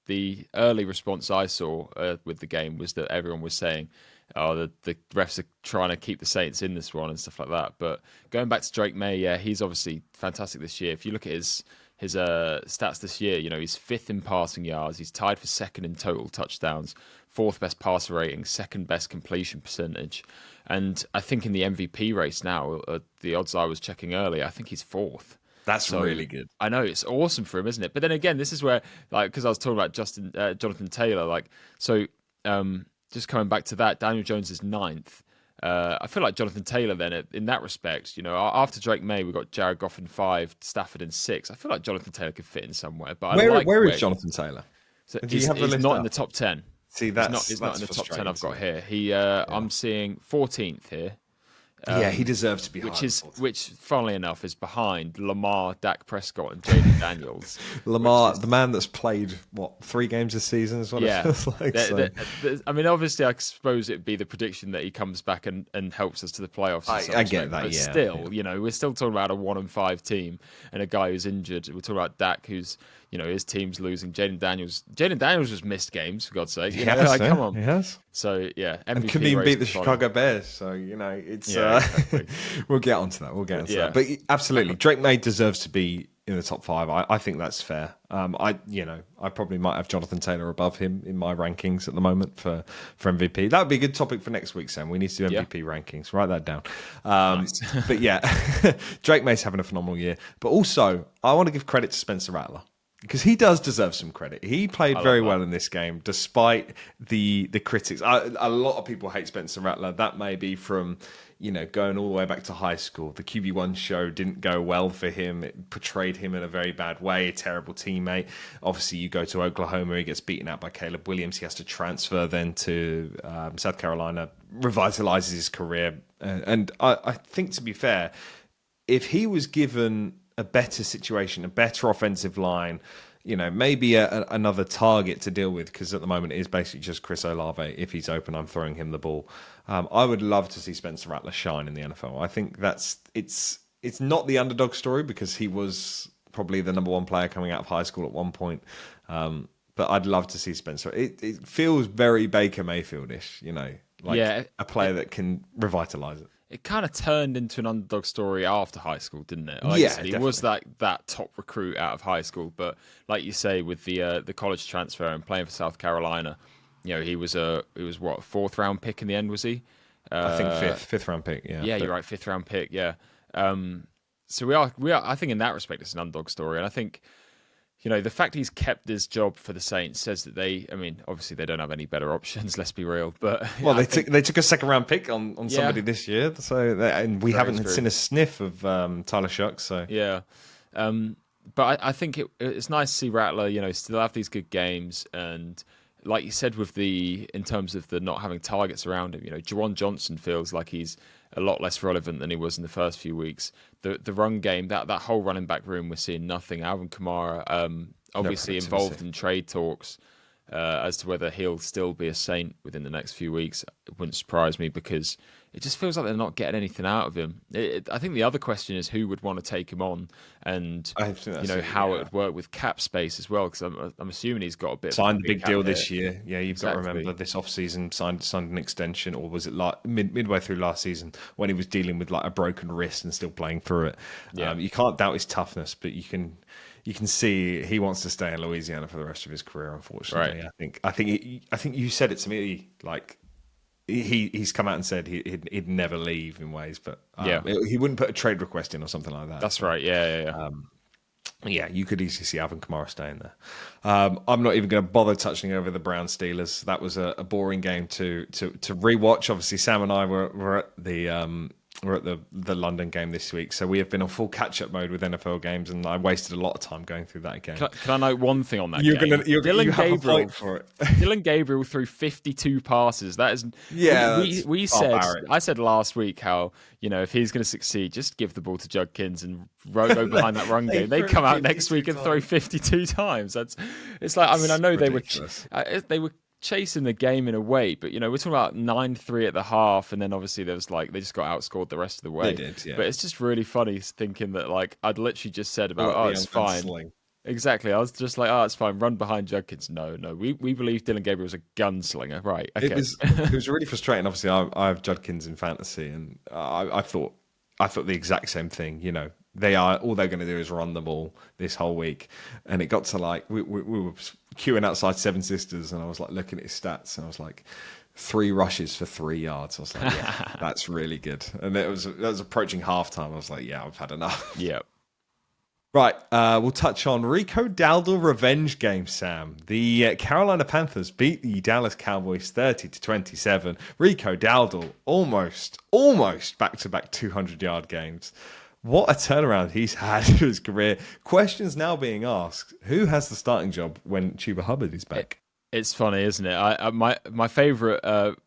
the early response I saw with the game was that everyone was saying, "Oh, the refs are trying to keep the Saints in this one" and stuff like that. But going back to Drake May, yeah, he's obviously fantastic this year. If you look at his stats this year, he's fifth in passing yards, he's tied for second in total touchdowns, fourth best passer rating, second best completion percentage, and I think in the MVP race now, the odds I was checking earlier, I think he's fourth. That's really good. I know, it's awesome for him, isn't it? But then again, this is where, because I was talking about Jonathan Taylor, just coming back to that, Daniel Jones is ninth. I feel like Jonathan Taylor then, in that respect, after Drake May, we've got Jared Goff in 5, Stafford in 6. I feel like Jonathan Taylor could fit in somewhere. But where is Jonathan Taylor? So he's not in the top 10. See, he's not in the top 10 I've got here. I'm seeing 14th here. He deserves to be higher. Which, funnily enough, is behind Lamar, Dak Prescott, and Jaden Daniels. Lamar, the man that's played 3 games this season, is what it feels like. I mean, obviously, I suppose it'd be the prediction that he comes back and helps us to the playoffs. I get that, but still, we're still talking about a 1-5 team and a guy who's injured. We're talking about Dak, who's his team's losing. Jaden Daniels just missed games, for God's sake. Come on. He has. So yeah, MVP and couldn't even beat the Chicago Bears. So it's exactly. We'll get onto that. But absolutely, Drake May deserves to be in the top 5. I think that's fair. I probably might have Jonathan Taylor above him in my rankings at the moment for MVP. That would be a good topic for next week, Sam. We need to do MVP rankings. Write that down. Nice. But yeah, Drake May's having a phenomenal year. But also, I want to give credit to Spencer Rattler, because he does deserve some credit. He played very well in this game, despite the critics. A lot of people hate Spencer Rattler. That may be from going all the way back to high school. The QB1 show didn't go well for him. It portrayed him in a very bad way, a terrible teammate. Obviously, you go to Oklahoma, he gets beaten out by Caleb Williams. He has to transfer then to South Carolina, revitalizes his career. And I think, to be fair, if he was given a better situation, a better offensive line, maybe another target to deal with, because at the moment it is basically just Chris Olave. If he's open, I'm throwing him the ball. I would love to see Spencer Rattler shine in the NFL. I think it's not the underdog story, because he was probably the number 1 player coming out of high school at one point. But I'd love to see Spencer. It feels very Baker Mayfield-ish, a player that can revitalize it. It kind of turned into an underdog story after high school, didn't it? He was that top recruit out of high school, but like you say, with the college transfer and playing for South Carolina, he was what, 4th round pick in the end, was he? I think fifth round pick. Yeah, you're right, 5th round pick. Yeah. So we are. I think in that respect, it's an underdog story, and I think the fact he's kept his job for the Saints says that I mean, obviously they don't have any better options. Let's be real, but Well, I they think, took a second round pick on yeah, somebody this year, so and we very haven't true. seen a sniff of Tyler Shucks. So Yeah. But I think it's nice to see Rattler, still have these good games. And like you said, in terms of the not having targets around him, Juwan Johnson feels like he's a lot less relevant than he was in the first few weeks. The run game, that whole running back room, we're seeing nothing. Alvin Kamara, no obviously productivity. involved in trade talks. As to whether he'll still be a Saint within the next few weeks, it wouldn't surprise me because it just feels like they're not getting anything out of him. I think the other question is who would want to take him on, and I think that's it. how it Yeah. would work with cap space as well. Because I'm assuming he's got a bit of a Signed a big big cap deal hit. this year. Yeah, you've got to remember Exactly. this offseason signed an extension, or was it like midway through last season when he was dealing with like a broken wrist and still playing through it. Yeah. You can't doubt his toughness, but you can see he wants to stay in Louisiana for the rest of his career. Right. Unfortunately, I think you said it to me like he's come out and said he'd never leave in ways, but Yeah. he wouldn't put a trade request in or something like that. That's So right. Yeah. Yeah. Yeah. yeah, you could easily see Alvin Kamara staying there. I'm not even going to bother touching over the Brown Steelers. That was a boring game to rewatch. Obviously, Sam and I were at the London game this week, so we have been on full catch up mode with NFL games, and I wasted a lot of time going through that again. Can I note one thing on that game? You have a point for it. Dylan Gabriel threw 52 passes. That is, Yeah, that's we said, barbaric. I said last week how, if he's going to succeed, just give the ball to Judkins and go behind that run game. They threw come out 52 next week and throw times. 52 times. It's like, I mean, I know Ridiculous. they were chasing the game in a way, but we're talking about 9-3 at the half, and then obviously there was like they just got outscored the rest of the way. They did, yeah. But it's just really funny thinking that like I'd literally just said about, What oh, the it's young man fine. sling. Exactly. I was just like, oh, it's fine. Run behind Judkins. No. We believe Dylan Gabriel was a gunslinger. Right. It Okay. was it was really frustrating. Obviously, I have Judkins in fantasy, and I thought the exact same thing. All they're going to do is run the ball this whole week, and it got to like we were queuing outside Seven Sisters, and I was like looking at his stats, and I was like 3 rushes for 3 yards. I was like, yeah, that's really good. And that was approaching halftime. I was like, yeah, I've had enough. Yeah. Right, we'll touch on Rico Dowdle revenge game, Sam. The Carolina Panthers beat the Dallas Cowboys 30-27. Rico Dowdle almost back-to-back 200-yard games. What a turnaround he's had in his career. Questions now being asked, who has the starting job when Chuba Hubbard is back? It's funny, isn't it? My favorite.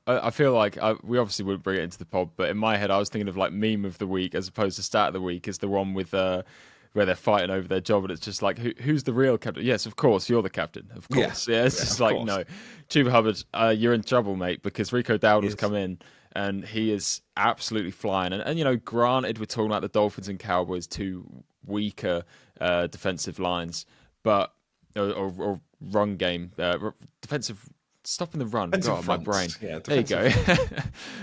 I feel like we obviously wouldn't bring it into the pod, but in my head, I was thinking of like meme of the week as opposed to stat of the week is the one with where they're fighting over their job, and it's just like who's the real captain? Yes, of course, you're the captain. Of course, yeah. It's just like no, Chuba Hubbard, you're in trouble, mate, because Rico Dowdle's come in and he is absolutely flying. And granted, we're talking about the Dolphins and Cowboys, two weaker defensive lines, but or run game, defensive, stopping the run. Defensive God, my brain. fronts. Yeah, There you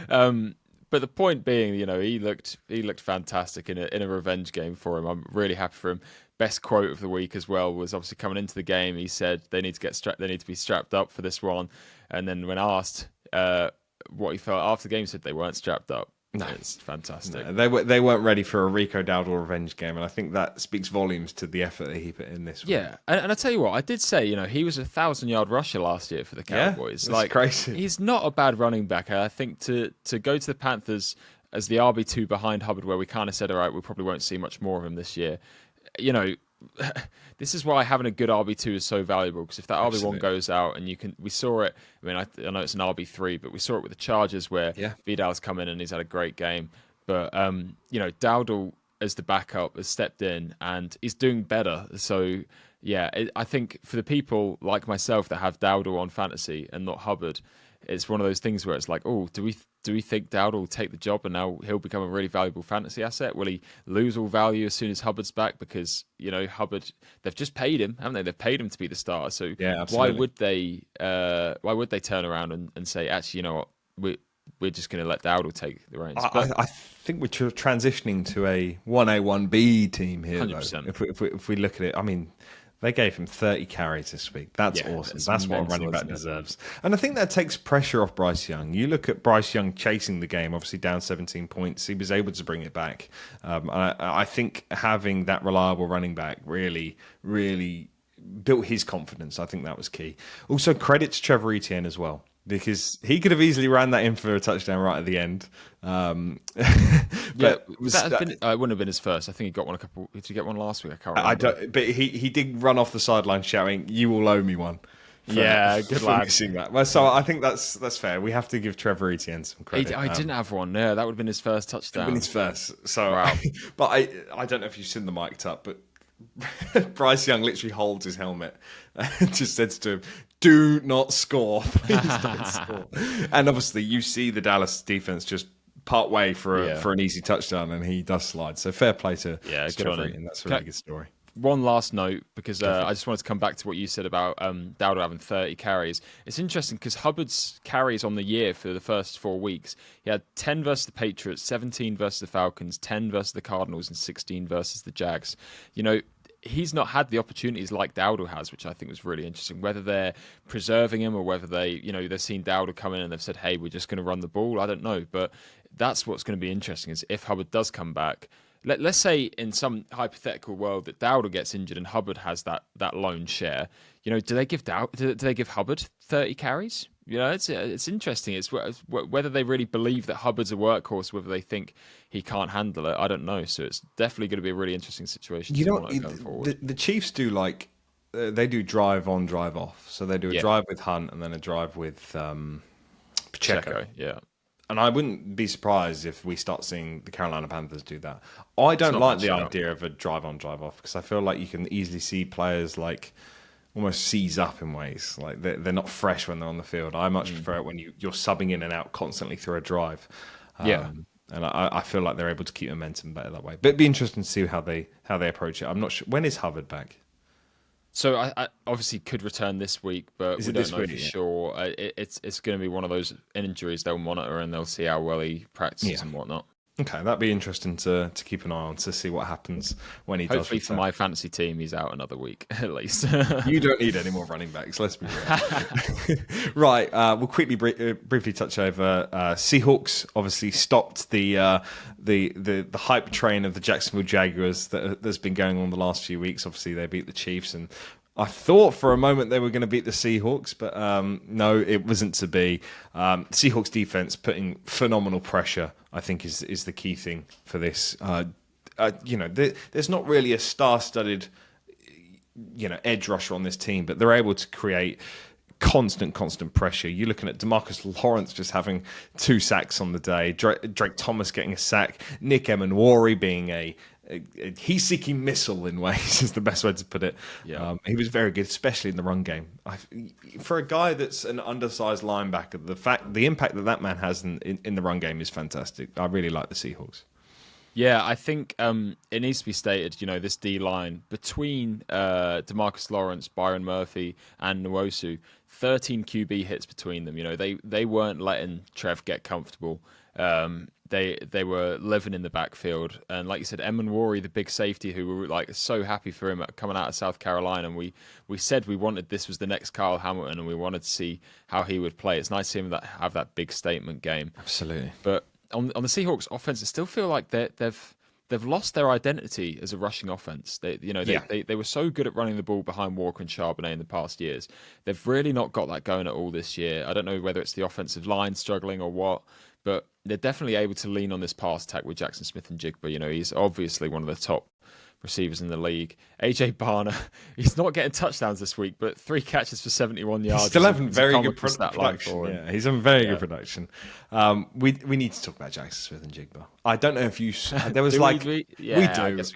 go. But the point being, he looked fantastic in a revenge game for him. I'm really happy for him. Best quote of the week as well was obviously coming into the game. He said they need to be strapped up for this one. And then when asked what he felt after the game, he said they weren't strapped up. No, it's fantastic. No, they weren't ready for a Rico Dowdle revenge game, and I think that speaks volumes to the effort that he put in this. Yeah, and I tell you what, I did say, he was a 1,000-yard rusher last year for the Cowboys. Yeah, that's crazy. He's not a bad running back. I think to go to the Panthers as the RB2 behind Hubbard, where we kind of said, all right, we probably won't see much more of him this year. This is why having a good RB2 is so valuable, because if that RB1 goes out and we saw it, I mean, I know it's an RB3, but we saw it with the Chargers where Vidal's come in and he's had a great game. But, Dowdle as the backup has stepped in and he's doing better. So, yeah, I think for the people like myself that have Dowdle on fantasy and not Hubbard, it's one of those things where it's like, oh, do we think Dowdle will take the job and now he'll become a really valuable fantasy asset? Will he lose all value as soon as Hubbard's back? Because, Hubbard, they've just paid him, haven't they? They've paid him to be the starter. So why would they turn around and say, actually, you know what, we're just going to let Dowdle take the reins? I think we're transitioning to a 1A, 1B team here, 100%. though. If we look at it, I mean, they gave him 30 carries this week. That's awesome. That's what a running back deserves. And I think that takes pressure off Bryce Young. You look at Bryce Young chasing the game, obviously down 17 points. He was able to bring it back. I think having that reliable running back really, really built his confidence. I think that was key. Also, credit to Trevor Etienne as well, because he could have easily ran that in for a touchdown right at the end. Yeah, But it was that has been. It wouldn't have been his first. I think he got one a couple. Did he get one last week? I can't I remember. don't. But he did run off the sideline shouting, "You will owe me one." Yeah, good for lad. missing that. Well, so I think that's fair. We have to give Trevor Etienne some credit. I didn't have one. Yeah, that would have been his first When touchdown. he's first. So, Wow. but I don't know if you've seen the mic'd up, but Bryce Young literally holds his helmet and just says to him, "Do not score, please don't score." And obviously, you see the Dallas defense just part way for Yeah. an easy touchdown, and he does slide. So fair play to Yeah, good on Trevor him. Etienne. That's a really good story. One last note, because I just wanted to come back to what you said about Dowdle having 30 carries. It's interesting because Hubbard's carries on the year for the first 4 weeks, he had 10 versus the Patriots, 17 versus the Falcons, 10 versus the Cardinals, and 16 versus the Jags. You know, he's not had the opportunities like Dowdle has, which I think was really interesting. Whether they're preserving him or whether they've seen Dowdle come in and they've said, "Hey, we're just going to run the ball." I don't know, but that's what's going to be interesting is if Hubbard does come back. Let's say in some hypothetical world that Dowdle gets injured and Hubbard has that lone share. Do they give do they give Hubbard 30 carries? It's interesting. It's whether they really believe that Hubbard's a workhorse, whether they think he can't handle it. I don't know. So it's definitely going to be a really interesting situation to monitor going forward. The Chiefs do they do drive on, drive off. So they do a drive with Hunt and then a drive with Pacheco. Yeah. And I wouldn't be surprised if we start seeing the Carolina Panthers do that. I don't not like much the out. idea of a drive on, drive off because I feel like you can easily see players like almost seize up in ways. Like they're not fresh when they're on the field. I much prefer it when you're subbing in and out constantly through a drive. Yeah. And I feel like they're able to keep momentum better that way. But it'd be interesting to see how they approach it. I'm not sure. When is Hubbard back? So I obviously could return this week, but Is we it don't this know week? for Yeah. sure. It's going to be one of those injuries they'll monitor and they'll see how well he practices Yeah. and whatnot. Okay, that'd be interesting to keep an eye on to see what happens when he does Hopefully for return. my fantasy team, he's out another week at least. You don't need any more running backs. Let's be real. Right, we'll quickly briefly touch over Seahawks. Obviously, stopped the hype train of the Jacksonville Jaguars that's been going on the last few weeks. Obviously, they beat the Chiefs, and I thought for a moment they were going to beat the Seahawks, but no, it wasn't to be. Seahawks defense putting phenomenal pressure, I think, is the key thing for this. There's not really a star-studded edge rusher on this team, but they're able to create constant pressure. You're looking at DeMarcus Lawrence just having 2 sacks on the day, Drake Thomas getting a sack, Nick Emanwari being a heat-seeking missile in ways is the best way to put it. Yeah. He was very good, especially in the run game. For a guy that's an undersized linebacker, the impact that man has in the run game is fantastic. I really like the Seahawks. Yeah, I think it needs to be stated, this D-line between DeMarcus Lawrence, Byron Murphy, and Nwosu, 13 QB hits between them. They weren't letting Trev get comfortable. They were living in the backfield. And like you said, Emanwari, the big safety, who were like so happy for him coming out of South Carolina. And we said we wanted this was the next Kyle Hamilton and we wanted to see how he would play. It's nice to see him have that big statement game. Absolutely. But on the Seahawks offense, I still feel like they've lost their identity as a rushing offense. They were so good at running the ball behind Walker and Charbonnet in the past years. They've really not got that going at all this year. I don't know whether it's the offensive line struggling or what, but they're definitely able to lean on this pass attack with Jackson Smith and Jigba. He's obviously one of the top receivers in the league. AJ Barner, he's not getting touchdowns this week, but 3 catches for 71 yards. Still having very good production. Yeah, he's having very good production. We need to talk about Jackson Smith and Jigba. I don't know if you. There was we do.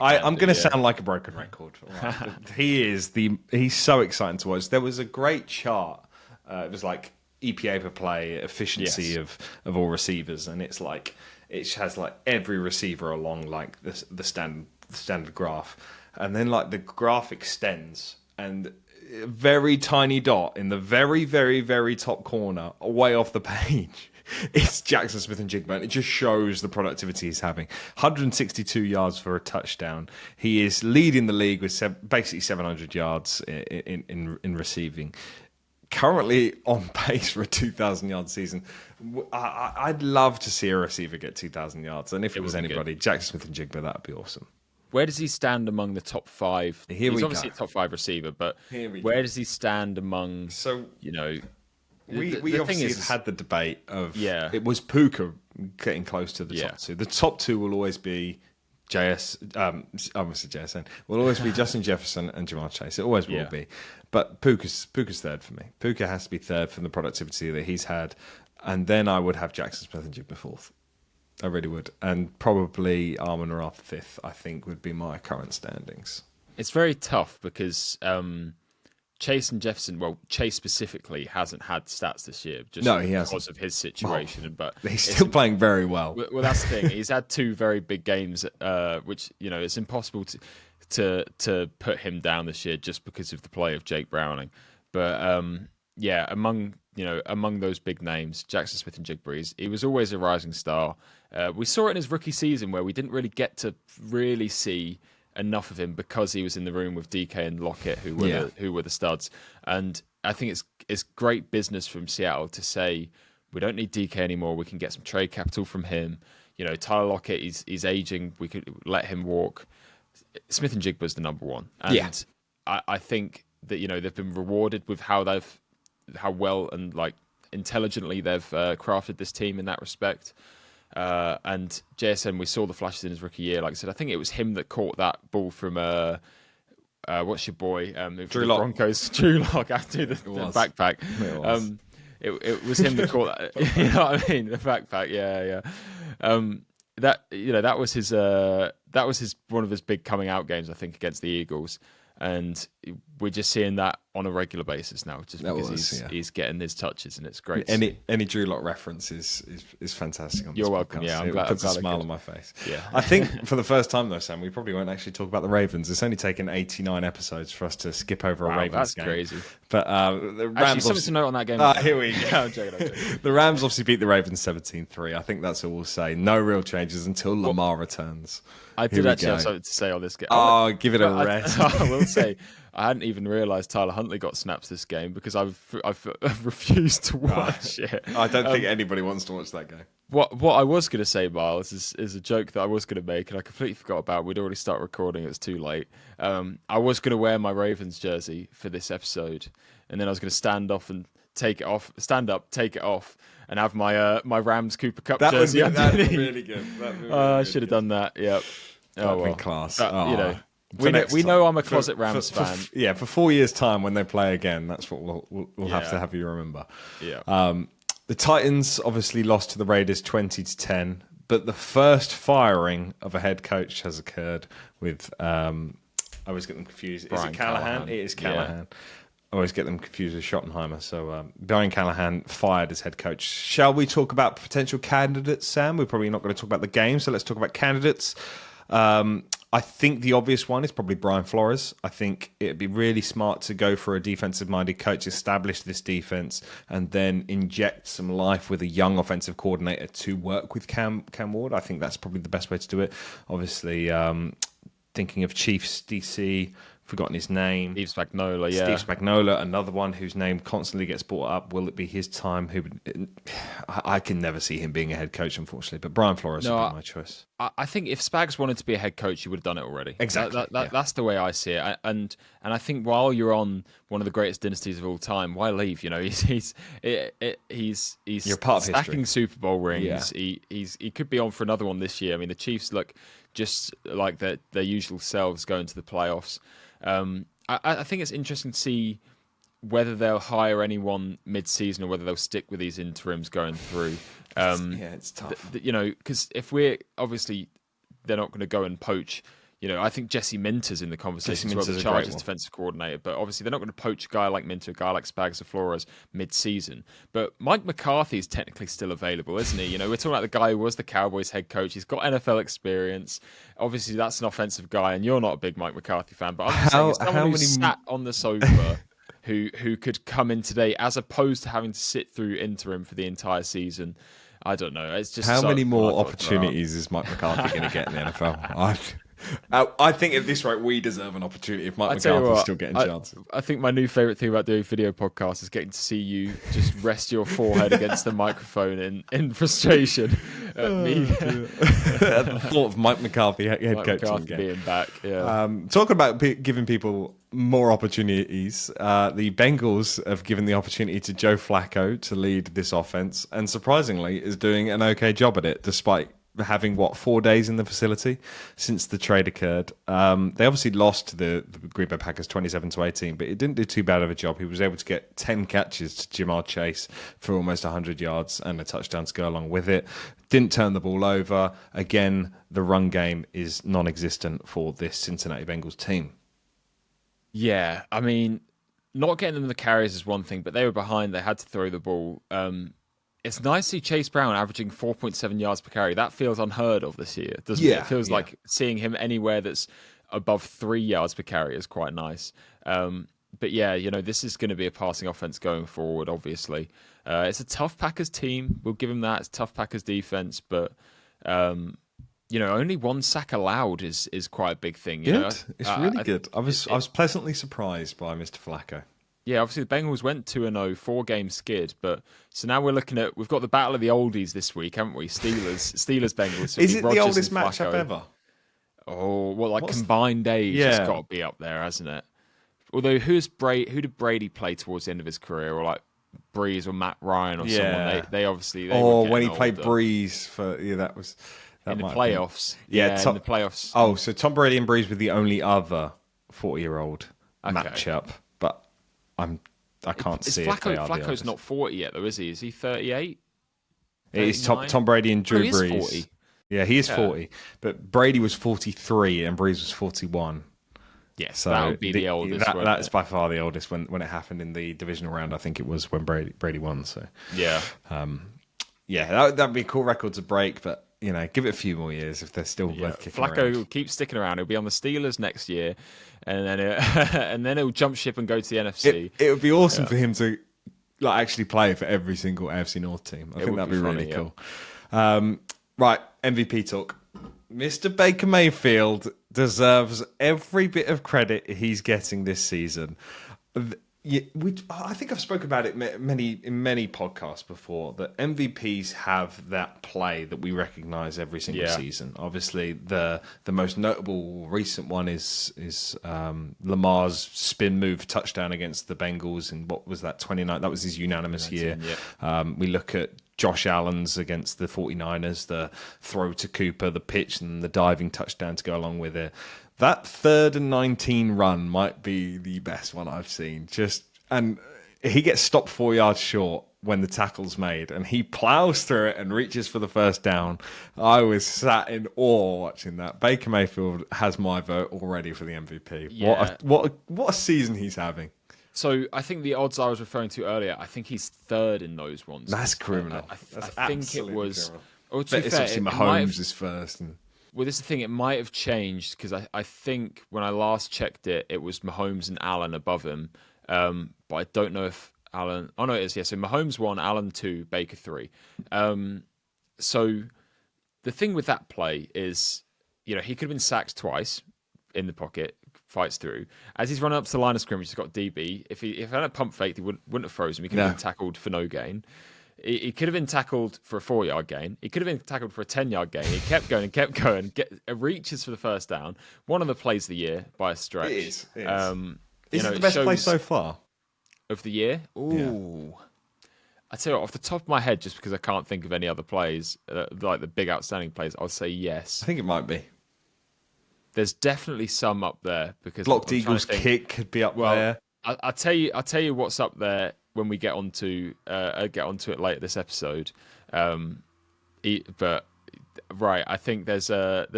I'm going to sound like a broken record. Right. He's so exciting to watch. There was a great chart. It was like EPA per play, efficiency of all receivers, and it's like it has like every receiver along like the standard graph, and then like the graph extends and a very tiny dot in the very very top corner way off the page it's Jackson Smith and Jigba, and it just shows the productivity he's having. 162 yards for a touchdown. He is leading the league with basically 700 yards in receiving. Currently on pace for a 2,000-yard season. I'd love to see a receiver get 2,000 yards, and if it was anybody, Jackson Smith and Jigba, that'd be awesome. where does he stand among the top five? Here He's we obviously go. a top five receiver, but Here we where go. does he stand among? So You know, we the thing obviously is, have had the debate of Yeah. it was Puka getting close to the Yeah. top two. The top two will always be obviously JSN. Will always be Justin Jefferson and Jamar Chase. It always will Yeah. be. But Puka's third for me. Puka has to be third from the productivity that he's had. And then I would have Jackson Smith and Jigba fourth. I really would. And probably Armon Ra fifth, I think, would be my current standings. it's very tough because Chase and Jefferson, well, Chase specifically hasn't had stats this year just No, he because hasn't. of his situation. But He's still playing very well. well, that's the thing. He's had two very big games, which it's impossible to put him down this year just because of the play of Jake Browning. But among those big names, Jackson Smith and Jigba, he was always a rising star. We saw it in his rookie season where we didn't really get to really see enough of him because he was in the room with DK and Lockett, who were the studs. And I think it's great business from Seattle to say we don't need DK anymore. We can get some trade capital from him. Tyler Lockett is aging. We could let him walk. Smith and Jigba's the number one, and I think that they've been rewarded with how well and like intelligently they've crafted this team in that respect. And JSN, we saw the flashes in his rookie year. Like I said, I think it was him that caught that ball from what's your boy? Drew Lock. Broncos. Drew Lock after the backpack. It was. It was him that caught that. You know what I mean? The backpack. Yeah. That was his one of his big coming out games, I think, against the Eagles. And we're just seeing that on a regular basis now, just because he's getting his touches, and it's great. Any Drew Lock reference is fantastic. On this You're welcome. podcast. Yeah, it puts a smile on my face. Yeah, I think for the first time though, Sam, we probably won't actually talk about the Ravens. It's only taken 89 episodes for us to skip over a Ravens game. That's crazy. But the Rams actually, something to note on that game. Here we go. I'm joking. The Rams obviously beat the Ravens 17-3. I think that's all we'll say. No real changes until Lamar returns. I did actually have something to say on this game. Oh, give it a rest. I will say, I hadn't even realised Tyler Huntley got snaps this game because I've refused to watch it. I don't think anybody wants to watch that game. What I was going to say, Miles, is a joke that I was going to make, and I completely forgot about. We'd already started recording; it was too late. I was going to wear my Ravens jersey for this episode, and then I was going to stand up, take it off, and have my my Rams Cooper Cup jersey. That'd be really good. I should have done that. Yep. That'd be class. But, we know I'm a closet Rams fan. For 4 years' time when they play again, that's what we'll have to have you remember. Yeah. The Titans obviously lost to the Raiders 20-10, but the first firing of a head coach has occurred with. I always get them confused. Is it Callahan? It is Callahan. Yeah. I always get them confused with Schottenheimer. So Brian Callahan fired as head coach. Shall we talk about potential candidates, Sam? We're probably not going to talk about the game, so let's talk about candidates. I think the obvious one is probably Brian Flores. I think it'd be really smart to go for a defensive-minded coach, establish this defense, and then inject some life with a young offensive coordinator to work with Cam Ward. I think that's probably the best way to do it. Obviously, thinking of Chiefs DC, forgotten his name. Steve Spagnuolo, Steve Spagnuolo, another one whose name constantly gets brought up. Will it be his time? I can never see him being a head coach, unfortunately. But Brian Flores would be my choice. I think if Spags wanted to be a head coach, he would have done it already. Exactly. That's the way I see it. And I think while you're on one of the greatest dynasties of all time, why leave? He's You're part of stacking history. Super Bowl rings. Yeah. He could be on for another one this year. I mean, the Chiefs look just like their usual selves going to the playoffs. I think it's interesting to see whether they'll hire anyone mid-season or whether they'll stick with these interims going through. It's tough. Because if we're obviously they're not going to go and poach. I think Jesse Minter's in the conversation as well, the Chargers defensive coordinator. But obviously they're not going to poach a guy like Minter, a guy like Spags or Flores mid-season. But Mike McCarthy is technically still available, isn't he? We're talking about the guy who was the Cowboys head coach. He's got NFL experience. Obviously that's an offensive guy, and you're not a big Mike McCarthy fan. But I'm just saying, as someone who sat on the sofa who could come in today, as opposed to having to sit through interim for the entire season. I don't know. It's just how many more opportunities is Mike McCarthy going to get in the NFL? I think at this rate we deserve an opportunity if Mike McCarthy's still getting chances. I think my new favourite thing about doing video podcasts is getting to see you just rest your forehead against the microphone in frustration. Me, The thought of Mike McCarthy head Mike coaching McCarthy again. being back. Yeah. Talking about giving people more opportunities, the Bengals have given the opportunity to Joe Flacco to lead this offense, and surprisingly, is doing an okay job at it, despite having 4 days in the facility since the trade occurred. They obviously lost to the Green Bay Packers 27-18, but it didn't do too bad of a job. He was able to get 10 catches to Jamar Chase for almost 100 yards and a touchdown to go along with it. Didn't turn the ball over. Again, the run game is non-existent for this Cincinnati Bengals team. Yeah, I mean, not getting them the carries is one thing, but they were behind. They had to throw the ball. It's nice to see Chase Brown averaging 4.7 yards per carry. That feels unheard of this year, doesn't it? It feels like seeing him anywhere that's above 3 yards per carry is quite nice. But yeah, this is going to be a passing offense going forward, obviously. It's a tough Packers team. We'll give him that. It's a tough Packers defense, but only one sack allowed is quite a big thing. It's really good. I was pleasantly surprised by Mr. Flacco. Yeah, obviously the Bengals went 2-0, 4-game skid, but so now we've got the battle of the oldies this week, haven't we? Steelers Bengals. Is it the oldest matchup ever? Oh, combined age? Yeah. It's got to be up there, hasn't it? Although who did Brady play towards the end of his career, or like Breeze or Matt Ryan or someone? They obviously. When he played Breeze for that was in the playoffs. In the playoffs. Oh, so Tom Brady and Breeze were the only other 40-year-old matchup, but I can't see it. Flacco's not 40 yet, though, is he? Is he 38? It is Tom Brady and Drew Brees. 40. Yeah, he is 40. But Brady was 43 and Breeze was 41. Yes, so that would be the oldest. That's by far the oldest when it happened in the divisional round. I think it was when Brady won. So yeah, that'd be a cool record to break. But give it a few more years if they're still both kicking Flacco around. will keep sticking around. He'll be on the Steelers next year, and then he'll jump ship and go to the NFC. It would be awesome for him to actually play for every single AFC North team. I think that'd be really cool. Right, MVP talk. Mr. Baker Mayfield deserves every bit of credit he's getting this season. I think I've spoken about it in many podcasts before, that MVPs have that play that we recognise every single season. Obviously, the most notable recent one is Lamar's spin move touchdown against the Bengals in what was that 29? That was his unanimous year. Yeah. We look at Josh Allen's against the 49ers, the throw to Cooper, the pitch, and the diving touchdown to go along with it. That 3rd and 19 run might be the best one I've seen. And he gets stopped 4 yards short when the tackle's made, and he plows through it and reaches for the first down. I was sat in awe watching that. Baker Mayfield has my vote already for the MVP. Yeah. What a season he's having. So I think the odds I was referring to earlier, I think he's 3rd in those ones. That's criminal. I think it was. Criminal. It's obviously Mahomes is first. Well, this is the thing. It might have changed because I think when I last checked it, it was Mahomes and Allen above him. But I don't know if Allen. Oh no, it is. Yeah. So Mahomes 1, Allen 2, Baker 3. So the thing with that play is, he could have been sacked twice in the pocket, fights through. As he's running up to the line of scrimmage, he's got DB. If he had a pump fake, he wouldn't have frozen. He could have been tackled for no gain. He could have been tackled for a 4-yard gain. He could have been tackled for a 10-yard gain. He kept going and kept going. Reaches for the first down. One of the plays of the year by a stretch. It is. Is it the best play so far of the year? Ooh. Yeah. I tell you what, off the top of my head, just because I can't think of any other plays, like the big outstanding plays, I'll say yes. I think it might be. There's definitely some up there because Blocked Eagles kick could be up there. I'll tell you what's up there when we get onto it later this episode. But right, I think it's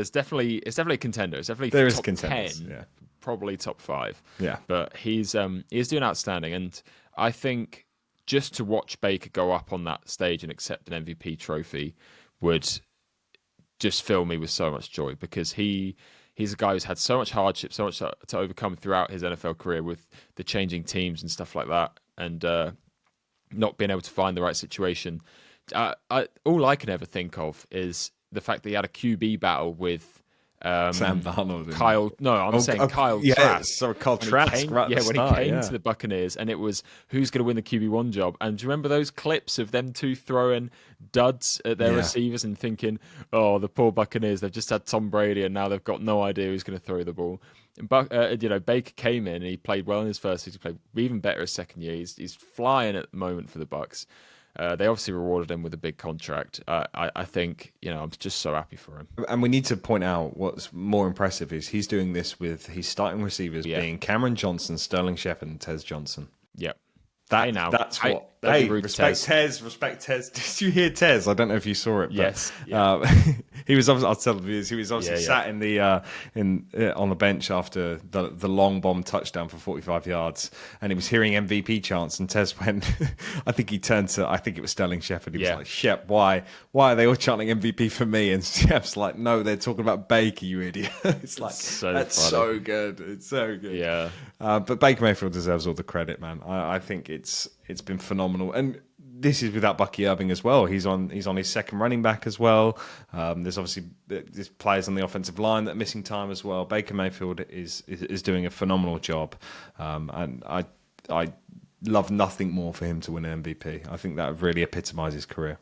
definitely a contender. It's definitely top 10, probably top 5. Yeah, but he's doing outstanding, and I think just to watch Baker go up on that stage and accept an MVP trophy would just fill me with so much joy, because he's a guy who's had so much hardship, so much to overcome throughout his NFL career with the changing teams and stuff like that, and not being able to find the right situation. All I can ever think of is the fact that he had a QB battle with Sam Darnold. Kyle. No, I'm saying Kyle yeah, Trask. so Kyle When he Trask came, right at the when he start, came to yeah. the Buccaneers, and it was who's going to win the QB1 job. And do you remember those clips of them two throwing duds at their Yeah. receivers and thinking, "Oh, the poor Buccaneers! They've just had Tom Brady, and now they've got no idea who's going to throw the ball." But Baker came in and he played well in his first season. He played even better his second year. He's flying at the moment for the Bucks. They obviously rewarded him with a big contract. I think I'm just so happy for him. And we need to point out what's more impressive is he's doing this with his starting receivers Yeah. being Cameron Johnson, Sterling Shepard, and Tez Johnson. Yep. That Hey now, that's what. don't be Hey, rude to respect Tez. Tez, respect Tez. Did you hear Tez? I don't know if you saw it, but Yes, yeah. he was. I'll tell you, he was obviously Yeah, sat in the on the bench after the long bomb touchdown for 45 yards, and he was hearing MVP chants. And Tez went. I think he turned to. I think it was Sterling Shepard. He was like, "Shep, why are they all chanting MVP for me?" And Shep's like, "No, they're talking about Baker, you idiot." It's like that's funny. so good. It's so good. Yeah. But Baker Mayfield deserves all the credit, man. I think it's been phenomenal, and this is without Bucky Irving as well. He's on his second running back as well. There's obviously there's players on the offensive line that are missing time as well. Baker Mayfield is doing a phenomenal job, and I love nothing more for him to win an MVP. I think that really epitomises his career.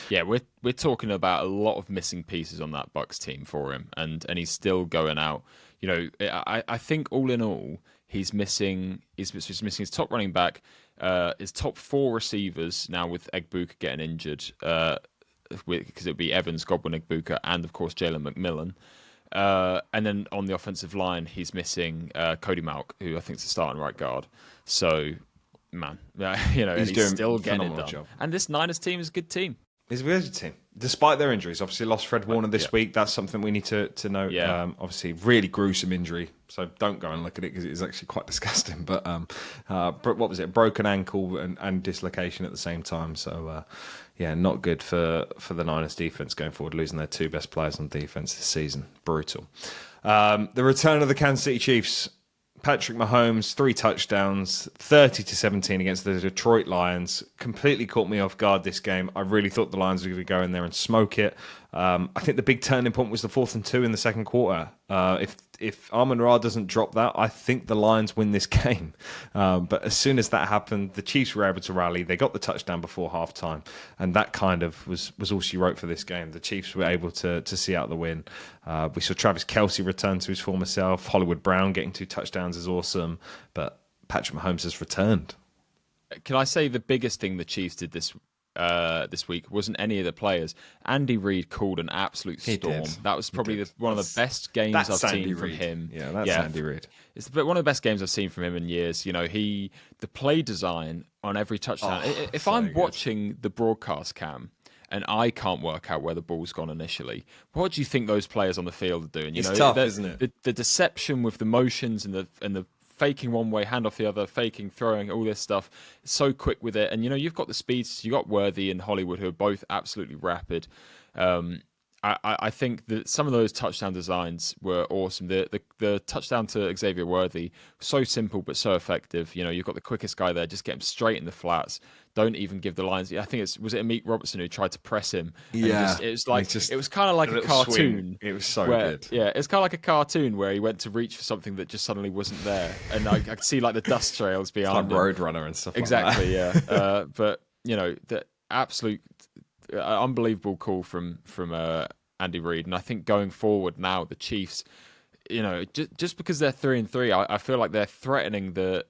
Yeah, we're talking about a lot of missing pieces on that Bucks team for him, and he's still going out. I think all in all, he's missing his top running back, his top four receivers now with Egbuka getting injured, because it'd be Evans, Godwin, Egbuka, and of course Jalen McMillan. And then on the offensive line, he's missing Cody Malk, who I think is the starting right guard. So, man, he's doing still a getting it phenomenal done. job. And this Niners team is a good team. It's a good team, despite their injuries. Obviously, lost Fred Warner this week. That's something we need to note. Yeah. Obviously, really gruesome injury. So don't go and look at it because it is actually quite disgusting. But what was it? Broken ankle and dislocation at the same time. So not good for the Niners defense going forward. Losing their two best players on defense this season, brutal. The return of the Kansas City Chiefs. Patrick Mahomes, 3 touchdowns, 30-17 against the Detroit Lions. Completely caught me off guard this game. I really thought the Lions were going to go in there and smoke it. I think the big turning point was the 4th and 2 in the second quarter. If Amon-Ra doesn't drop that, I think the Lions win this game. But as soon as that happened, the Chiefs were able to rally. They got the touchdown before halftime, and that kind of was all she wrote for this game. The Chiefs were able to see out the win. We saw Travis Kelce return to his former self. Hollywood Brown getting 2 touchdowns is awesome, but Patrick Mahomes has returned. Can I say the biggest thing the Chiefs did this week wasn't any of the players? Andy Reid called an absolute storm. That was probably one of the best games I've seen from him. Yeah, that's Andy Reid. It's one of the best games I've seen from him in years. The play design on every touchdown. If I'm watching the broadcast cam and I can't work out where the ball's gone initially, what do you think those players on the field are doing? It's tough, isn't it? The deception with the motions and the faking one way, hand off the other, faking, throwing, all this stuff. So quick with it. And, you've got the speeds. You've got Worthy and Hollywood, who are both absolutely rapid. I think that some of those touchdown designs were awesome. The touchdown to Xavier Worthy, so simple but so effective. You've got the quickest guy there. Just get him straight in the flats. Don't even give the lines. I think was it Amik Robertson who tried to press him? Yeah, it was kind of like a cartoon. Swing. It was so good. Yeah, it's kind of like a cartoon where he went to reach for something that just suddenly wasn't there, and I could see like the dust trails behind him. Roadrunner and stuff. Exactly. Like that. Yeah. But the absolute unbelievable call from Andy Reid, and I think going forward now the Chiefs, just because they're 3-3, I feel like they're threatening the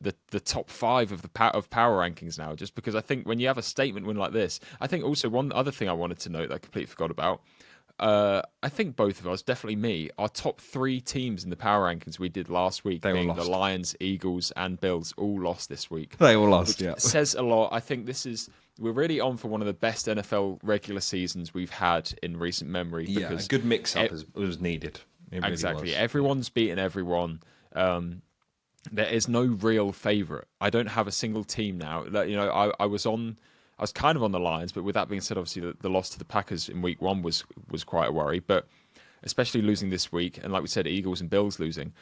top 5 of of power rankings now. Just because I think when you have a statement win like this, I think also one other thing I wanted to note that I completely forgot about. I think both of us, definitely me, our top 3 teams in the power rankings we did last week, being the Lions, Eagles, and Bills, all lost this week. They all lost. Yeah, says a lot. I think we're really on for one of the best NFL regular seasons we've had in recent memory. Because a good mix-up was needed. Really exactly. was. Everyone's beaten everyone. There is no real favourite. I don't have a single team now. I was kind of on the Lions, but with that being said, obviously the loss to the Packers in week 1 was quite a worry. But especially losing this week, and like we said, Eagles and Bills losing,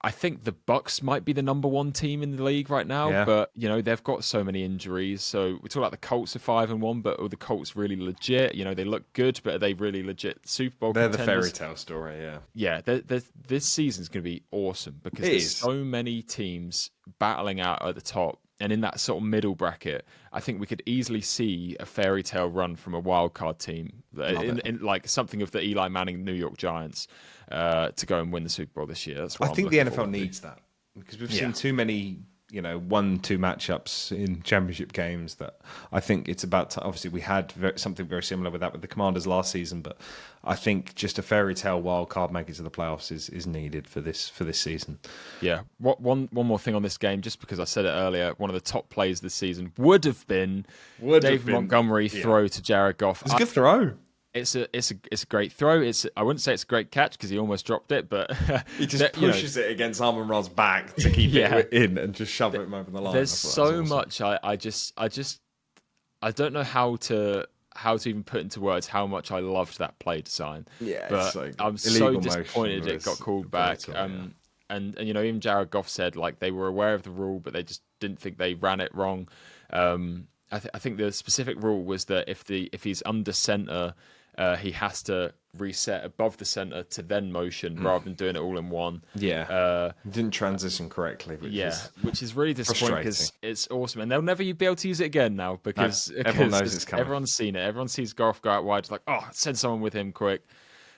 I think the Bucks might be the number one team in the league right now, Yeah, but they've got so many injuries. So we talk about the Colts are 5-1, but are the Colts really legit? They look good, but are they really legit Super Bowl they're the fairy contenders? tale story. Yeah, Yeah, this season's going to be awesome because it there's is. so many teams battling out at the top, and in that sort of middle bracket, I think we could easily see a fairy tale run from a wild card team, Love it. in like something of the Eli Manning New York Giants, to go and win the Super Bowl this year. That's I what I'm think the looking NFL forward to. needs that because we've Yeah. seen too many, 1-2 matchups in championship games that I think it's about to, obviously we had something very similar with that with the Commanders last season, but I think just a fairy tale wild card making it to the playoffs is needed for this season. Yeah. One more thing on this game, just because I said it earlier, one of the top plays this season would have been David Montgomery throw to Jared Goff. It's a good throw. It's a great throw. I wouldn't say it's a great catch because he almost dropped it, but He just pushes it against Amon Ra's back to keep it in and just shove it over the line. there's so awesome. much. I don't know how to even put into words how much I loved that play design. Yeah, but it's like I'm so illegal disappointed motion it got was called back. brutal, yeah. And even Jared Goff said like they were aware of the rule, but they just didn't think they ran it wrong. I think the specific rule was that if he's under center, he has to reset above the center to then motion rather than doing it all in one. Yeah, didn't transition correctly. Which is really disappointing because it's awesome, and they'll never be able to use it again now because everyone knows it's coming. Everyone's seen it. Everyone sees Goff go out wide. It's like, oh, send someone with him quick.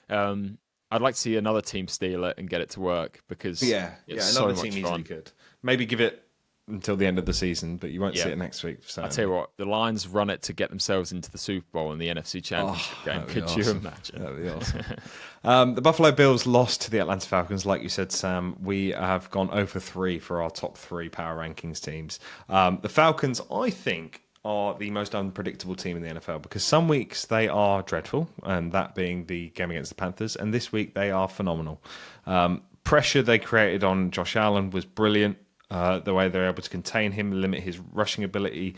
I'd like to see another team steal it and get it to work because another so much team fun. easily could. Maybe give it until the end of the season, but you won't see it next week. So I tell you what, the Lions run it to get themselves into the Super Bowl and the NFC Championship game. Could you imagine? That'd be awesome. The Buffalo Bills lost to the Atlanta Falcons, like you said, Sam. We have gone 0 for 3 for our top 3 power rankings teams. The Falcons, I think, are the most unpredictable team in the NFL because some weeks they are dreadful, and that being the game against the Panthers, and this week they are phenomenal. Pressure they created on Josh Allen was brilliant. The way they're able to contain him, limit his rushing ability,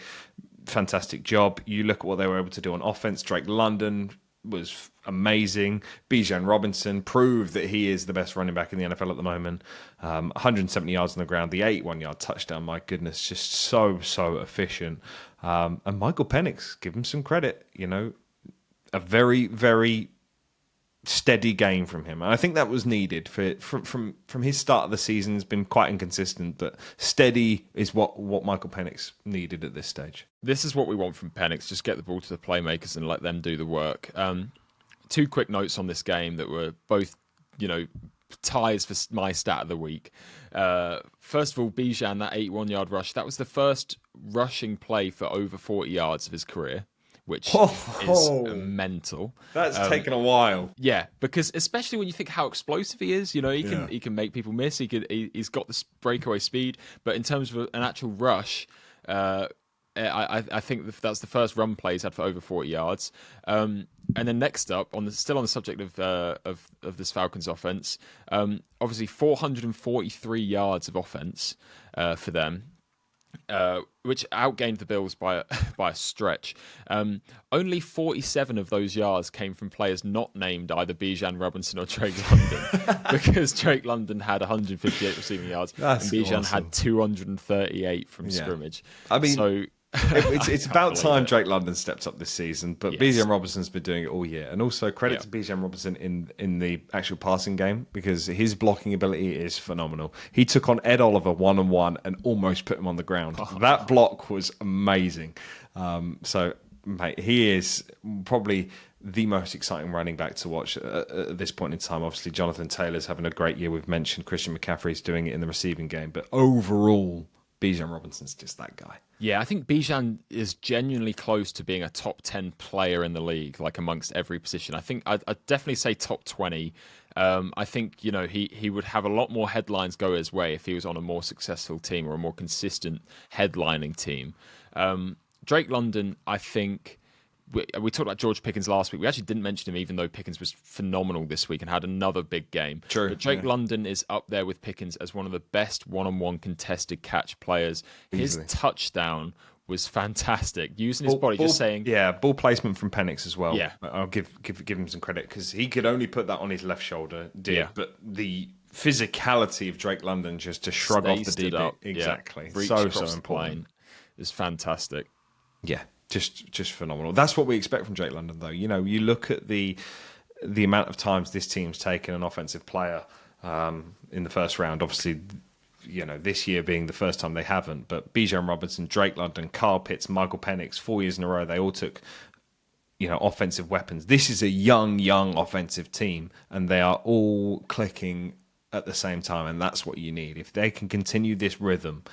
fantastic job. You look at what they were able to do on offense. Drake London was amazing. Bijan Robinson proved that he is the best running back in the NFL at the moment. 170 yards on the ground, the 81-yard touchdown. My goodness, just so efficient. And Michael Penix, give him some credit. A very, very steady game from him. And I think that was needed from his start of the season. Has been quite inconsistent, but steady is what Michael Penix needed at this stage. This is what we want from Penix. Just get the ball to the playmakers and let them do the work. 2 quick notes on this game that were both, ties for my stat of the week. First of all, Bijan, that 81-yard rush, that was the first rushing play for over 40 yards of his career, which is mental. That's taken a while. Yeah, because especially when you think how explosive he is, he can make people miss. He's got this breakaway speed, but in terms of an actual rush, I think that's the first run play he's had for over 40 yards. And then next up, still on the subject of this Falcons offense, obviously 443 yards of offense for them. Which outgained the Bills by a stretch. Only 47 of those yards came from players not named either Bijan Robinson or Drake London, because Drake London had 158 receiving yards and Bijan had 238 from scrimmage. I mean, so it's about time Drake London steps up this season, but Bijan Robinson's been doing it all year. And also credit to Bijan Robinson in the actual passing game because his blocking ability is phenomenal. He took on Ed Oliver one-on-one and almost put him on the ground. That block was amazing. So, mate, he is probably the most exciting running back to watch at this point in time. Obviously, Jonathan Taylor's having a great year. We've mentioned Christian McCaffrey's doing it in the receiving game. But overall, Bijan Robinson's just that guy. Yeah, I think Bijan is genuinely close to being a top 10 player in the league, like amongst every position. I think I'd definitely say top 20. I think, he would have a lot more headlines go his way if he was on a more successful team or a more consistent headlining team. Drake London, I think... We talked about George Pickens last week. We actually didn't mention him, even though Pickens was phenomenal this week and had another big game. True. But Drake London is up there with Pickens as one of the best one-on-one contested catch players. Easily. His touchdown was fantastic. Using his body, just saying... Yeah, ball placement from Penix as well. Yeah. I'll give him some credit because he could only put that on his left shoulder, but the physicality of Drake London just to shrug off Stay the stood DB. up. Yeah. Exactly. Reach So across the important. plane is fantastic. Yeah, just phenomenal. That's what we expect from Drake London, though. You look at the amount of times this team's taken an offensive player in the first round. Obviously, this year being the first time they haven't. But Bijan Robinson, Drake London, Carl Pitts, Michael Penix, 4 years in a row, they all took offensive weapons. This is a young offensive team, and they are all clicking at the same time, and that's what you need. If they can continue this rhythm,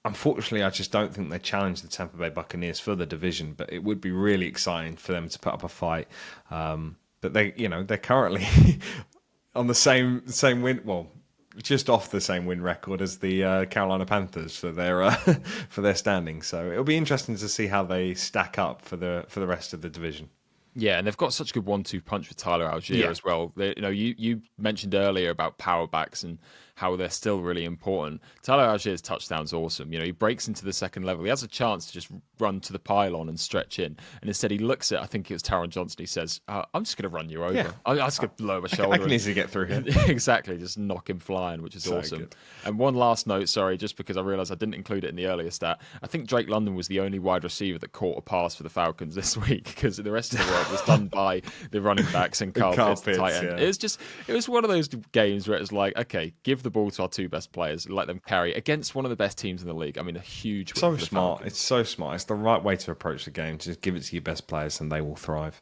unfortunately, I just don't think they challenge the Tampa Bay Buccaneers for the division, but it would be really exciting for them to put up a fight. But they're currently on the same win, well, just off the same win record as the Carolina Panthers for their for their standings. So it'll be interesting to see how they stack up for the rest of the division. Yeah, and they've got such a good 1-2 punch with Tyler Algier as well. You mentioned earlier about power backs and how they're still really important. Tyler Algier's touchdown's awesome. He breaks into the second level. He has a chance to just run to the pylon and stretch in. And instead he looks at, I think it was Taron Johnson, he says, I'm just going to run you over. Yeah. I'm just going to lower my shoulder. I can easily get through here. Exactly, just knock him flying, which is awesome. Good. And one last note, sorry, just because I realised I didn't include it in the earlier stat. I think Drake London was the only wide receiver that caught a pass for the Falcons this week, because the rest of the work was done by the running backs and Carl Pitts, the tight end. Yeah. It was one of those games where it was like, okay, give the ball to our two best players, let them carry against one of the best teams in the league. I mean, a huge win So for the smart. Falcons. It's so smart. It's the right way to approach the game. Just give it to your best players and they will thrive.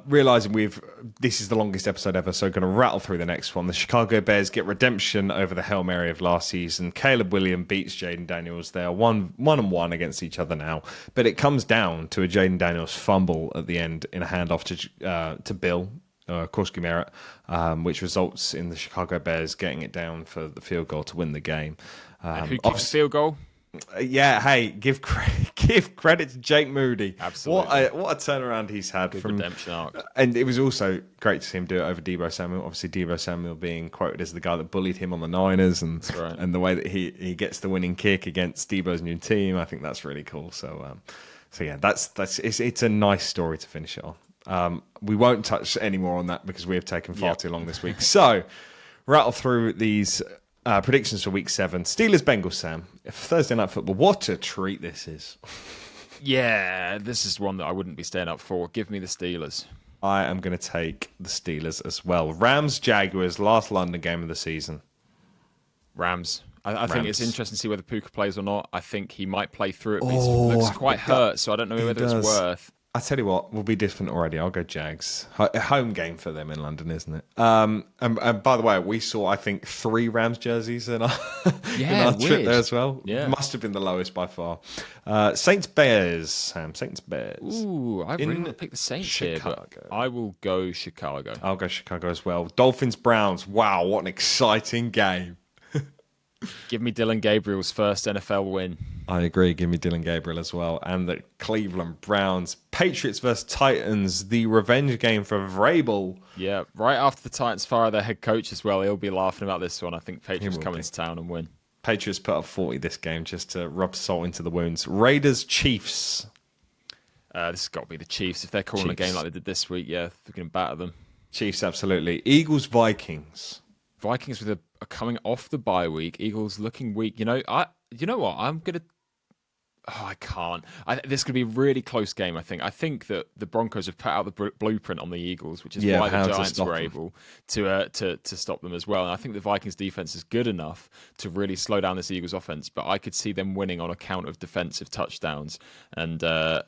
Realizing this is the longest episode ever, so going to rattle through the next one. The Chicago Bears get redemption over the Hail Mary of last season. Caleb Williams beats Jaden Daniels. They are 1-1 against each other now, but it comes down to a Jaden Daniels fumble at the end in a handoff to Bill Korsky-Merritt, which results in the Chicago Bears getting it down for the field goal to win the game. And who kicks the field goal? Yeah, hey, give credit to Jake Moody. Absolutely. What a turnaround he's had. Good redemption arc. And it was also great to see him do it over Deebo Samuel. Obviously, Deebo Samuel being quoted as the guy that bullied him on the Niners, and right. and the way that he gets the winning kick against Deebo's new team, I think that's really cool. So yeah, it's a nice story to finish it on. We won't touch any more on that because we have taken far too long this week. So rattle through these predictions for Week 7. Steelers-Bengals, Sam. Thursday Night Football. What a treat this is. Yeah, this is one that I wouldn't be staying up for. Give me the Steelers. I am going to take the Steelers as well. Rams-Jaguars, last London game of the season. Rams. I think it's interesting to see whether Puka plays or not. I think he might play through it, but he looks I quite forgot. hurt, so I don't know whether it's worth. I tell you what, we'll be different already. I'll go Jags. A home game for them in London, isn't it? And by the way, we saw, I think, 3 Rams jerseys in our, in our trip there as well. Yeah. Must have been the lowest by far. Saints-Bears, Sam. Saints-Bears. Ooh, I really want to pick the Saints Chicago. here, but I will go Chicago. I'll go Chicago as well. Dolphins-Browns. Wow, what an exciting game. Give me Dylan Gabriel's first NFL win. I agree. Give me Dylan Gabriel as well. And the Cleveland Browns. Patriots versus Titans. The revenge game for Vrabel. Yeah, right after the Titans fire their head coach as well, he'll be laughing about this one. I think Patriots come into town and win. Patriots put up 40 this game just to rub salt into the wounds. Raiders Chiefs. This has got to be the Chiefs. If they're calling a game like they did this week, yeah, they're going to batter them. Chiefs, absolutely. Eagles Vikings. Vikings with a coming off the bye week. Eagles looking weak. You know what? I'm gonna. Oh, I can't. This could be a really close game. I think that the Broncos have put out the blueprint on the Eagles, which is why the Giants were able to stop them as well. And I think the Vikings defense is good enough to really slow down this Eagles offense. But I could see them winning on account of defensive touchdowns and the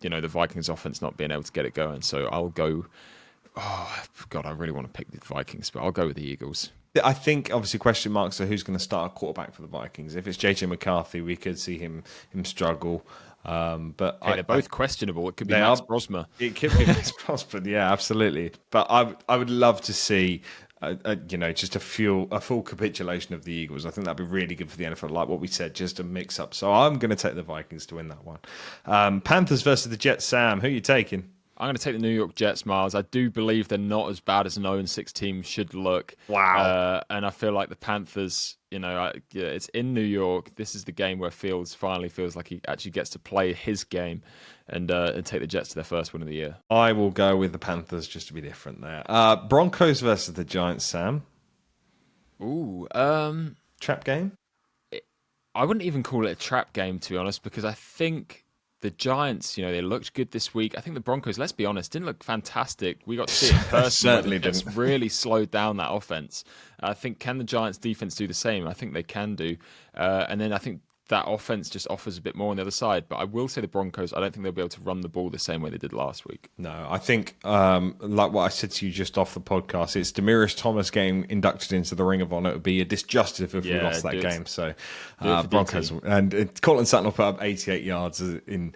Vikings offense not being able to get it going. So I'll go. Oh, God, I really want to pick the Vikings, but I'll go with the Eagles. I think, obviously, question marks are who's going to start a quarterback for the Vikings. If it's JJ McCarthy, we could see him struggle. But they're both questionable. It could be Max Brosmer. It could be Max Brosmer, yeah, absolutely. But I would love to see, just a full capitulation of the Eagles. I think that'd be really good for the NFL, like what we said, just a mix up. So I'm going to take the Vikings to win that one. Panthers versus the Jets, Sam. Who are you taking? I'm going to take the New York Jets, Miles. I do believe they're not as bad as an 0-6 team should look. Wow. And I feel like the Panthers, it's in New York. This is the game where Fields finally feels like he actually gets to play his game and take the Jets to their first win of the year. I will go with the Panthers just to be different there. Broncos versus the Giants, Sam. Ooh, Trap game? I wouldn't even call it a trap game, to be honest, because I think the Giants, they looked good this week. I think the Broncos, let's be honest, didn't look fantastic. We got to see it in person where the Certainly Jets didn't. really slowed down that offense. I think, can the Giants defense do the same? I think they can do. And then I think that offense just offers a bit more on the other side. But I will say the Broncos, I don't think they'll be able to run the ball the same way they did last week. No, I think, like what I said to you just off the podcast, it's Demaryius Thomas getting inducted into the Ring of Honor. It would be a disjustice if we lost that game. So, Broncos DT. and Cortland Sutton will put up 88 yards in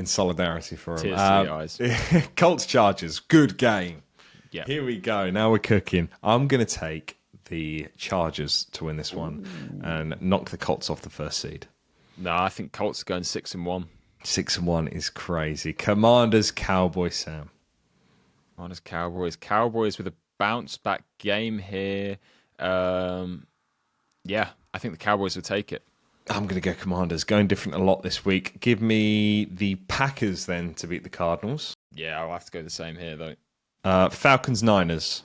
solidarity for him. Tears to the eyes. Colts Chargers, good game. Yeah. Here we go. Now we're cooking. I'm going to take the Chargers to win this one and knock the Colts off the first seed. No, I think Colts are going 6-1. 6-1 is crazy. Commanders, Cowboys, Sam. Honest Cowboys with a bounce back game here. Yeah, I think the Cowboys will take it. I'm going to go Commanders. Going different a lot this week. Give me the Packers then to beat the Cardinals. Yeah, I'll have to go the same here though. Falcons, Niners.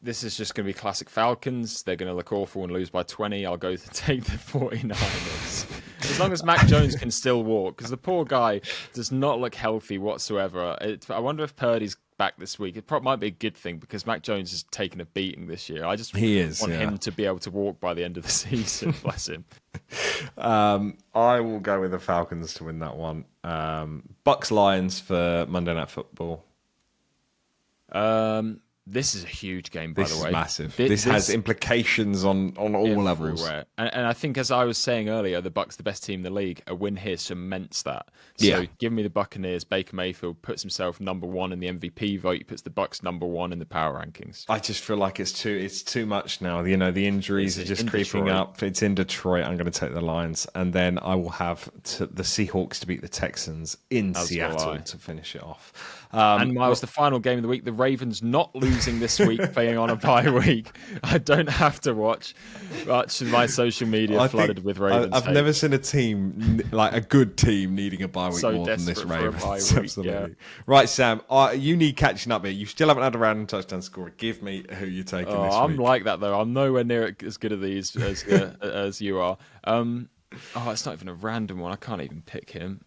This is just going to be classic Falcons. They're going to look awful and lose by 20. I'll go to take the 49ers. As long as Mac Jones can still walk, because the poor guy does not look healthy whatsoever. I wonder if Purdy's back this week. It might be a good thing because Mac Jones has taken a beating this year. I just want him to be able to walk by the end of the season. Bless him. I will go with the Falcons to win that one. Bucks, Lions for Monday Night Football. This is a huge game, by the way. This is massive. This has implications on all levels. And I think, as I was saying earlier, the Bucs, the best team in the league, a win here cements that. So give me the Buccaneers. Baker Mayfield puts himself number one in the MVP vote. He puts the Bucs number one in the power rankings. I just feel like it's too much now. The injuries are just creeping up. It's in Detroit. I'm going to take the Lions. And then I will have the Seahawks to beat the Texans in Seattle to finish it off. And Miles, the final game of the week, the Ravens not losing this week, playing on a bye week. I don't have to watch much of my social media flooded with Ravens. I've never seen a team, like a good team, needing a bye week more than this Ravens. Absolutely. Yeah. Right, Sam, you need catching up here. You still haven't had a random touchdown scorer. Give me who you're taking this week. I'm like that, though. I'm nowhere near as good at these as you are. It's not even a random one. I can't even pick him.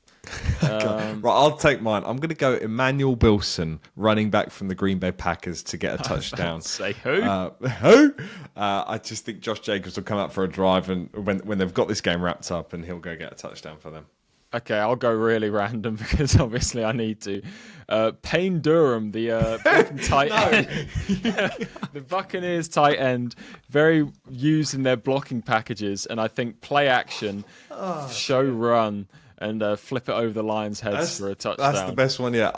Right, I'll take mine. I'm going to go Emmanuel Wilson, running back from the Green Bay Packers, to get a touchdown. Say who? Who? I just think Josh Jacobs will come out for a drive, and when they've got this game wrapped up, and he'll go get a touchdown for them. Okay, I'll go really random because obviously I need to. Payne Durham, the tight end, the Buccaneers tight end, very used in their blocking packages, and I think play action, show run, and flip it over the Lions' heads for a touchdown. That's the best one yet.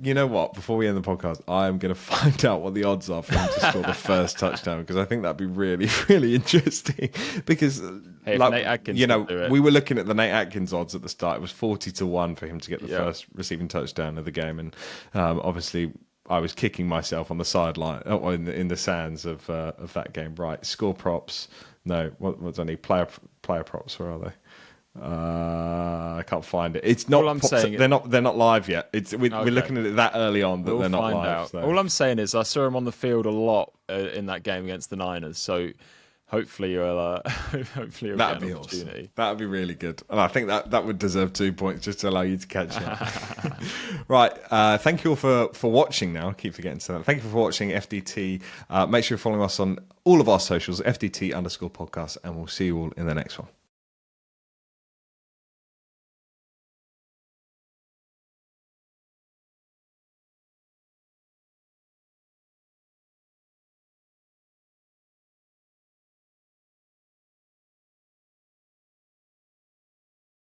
You know what? Before we end the podcast, I am going to find out what the odds are for him to score the first touchdown, because I think that'd be really, really interesting. Because, Nate Atkins do it. we were looking at the Nate Atkins odds at the start. It was 40-1 for him to get the first receiving touchdown of the game, and obviously I was kicking myself on the sideline, in the sands of that game. Right, score props. No, what's I need? Player props. Where are they? I can't find it. It's not. All I'm saying, they're not live yet. We're looking at it that early on that they're not live. So. All I'm saying is I saw him on the field a lot in that game against the Niners. So hopefully you'll That'd be awesome. That'd be really good. And I think that would deserve 2 points just to allow you to catch it. Right. Thank you all for watching. Now I keep forgetting to say that. Thank you for watching FDT. Make sure you're following us on all of our socials, FDT_podcast, and we'll see you all in the next one.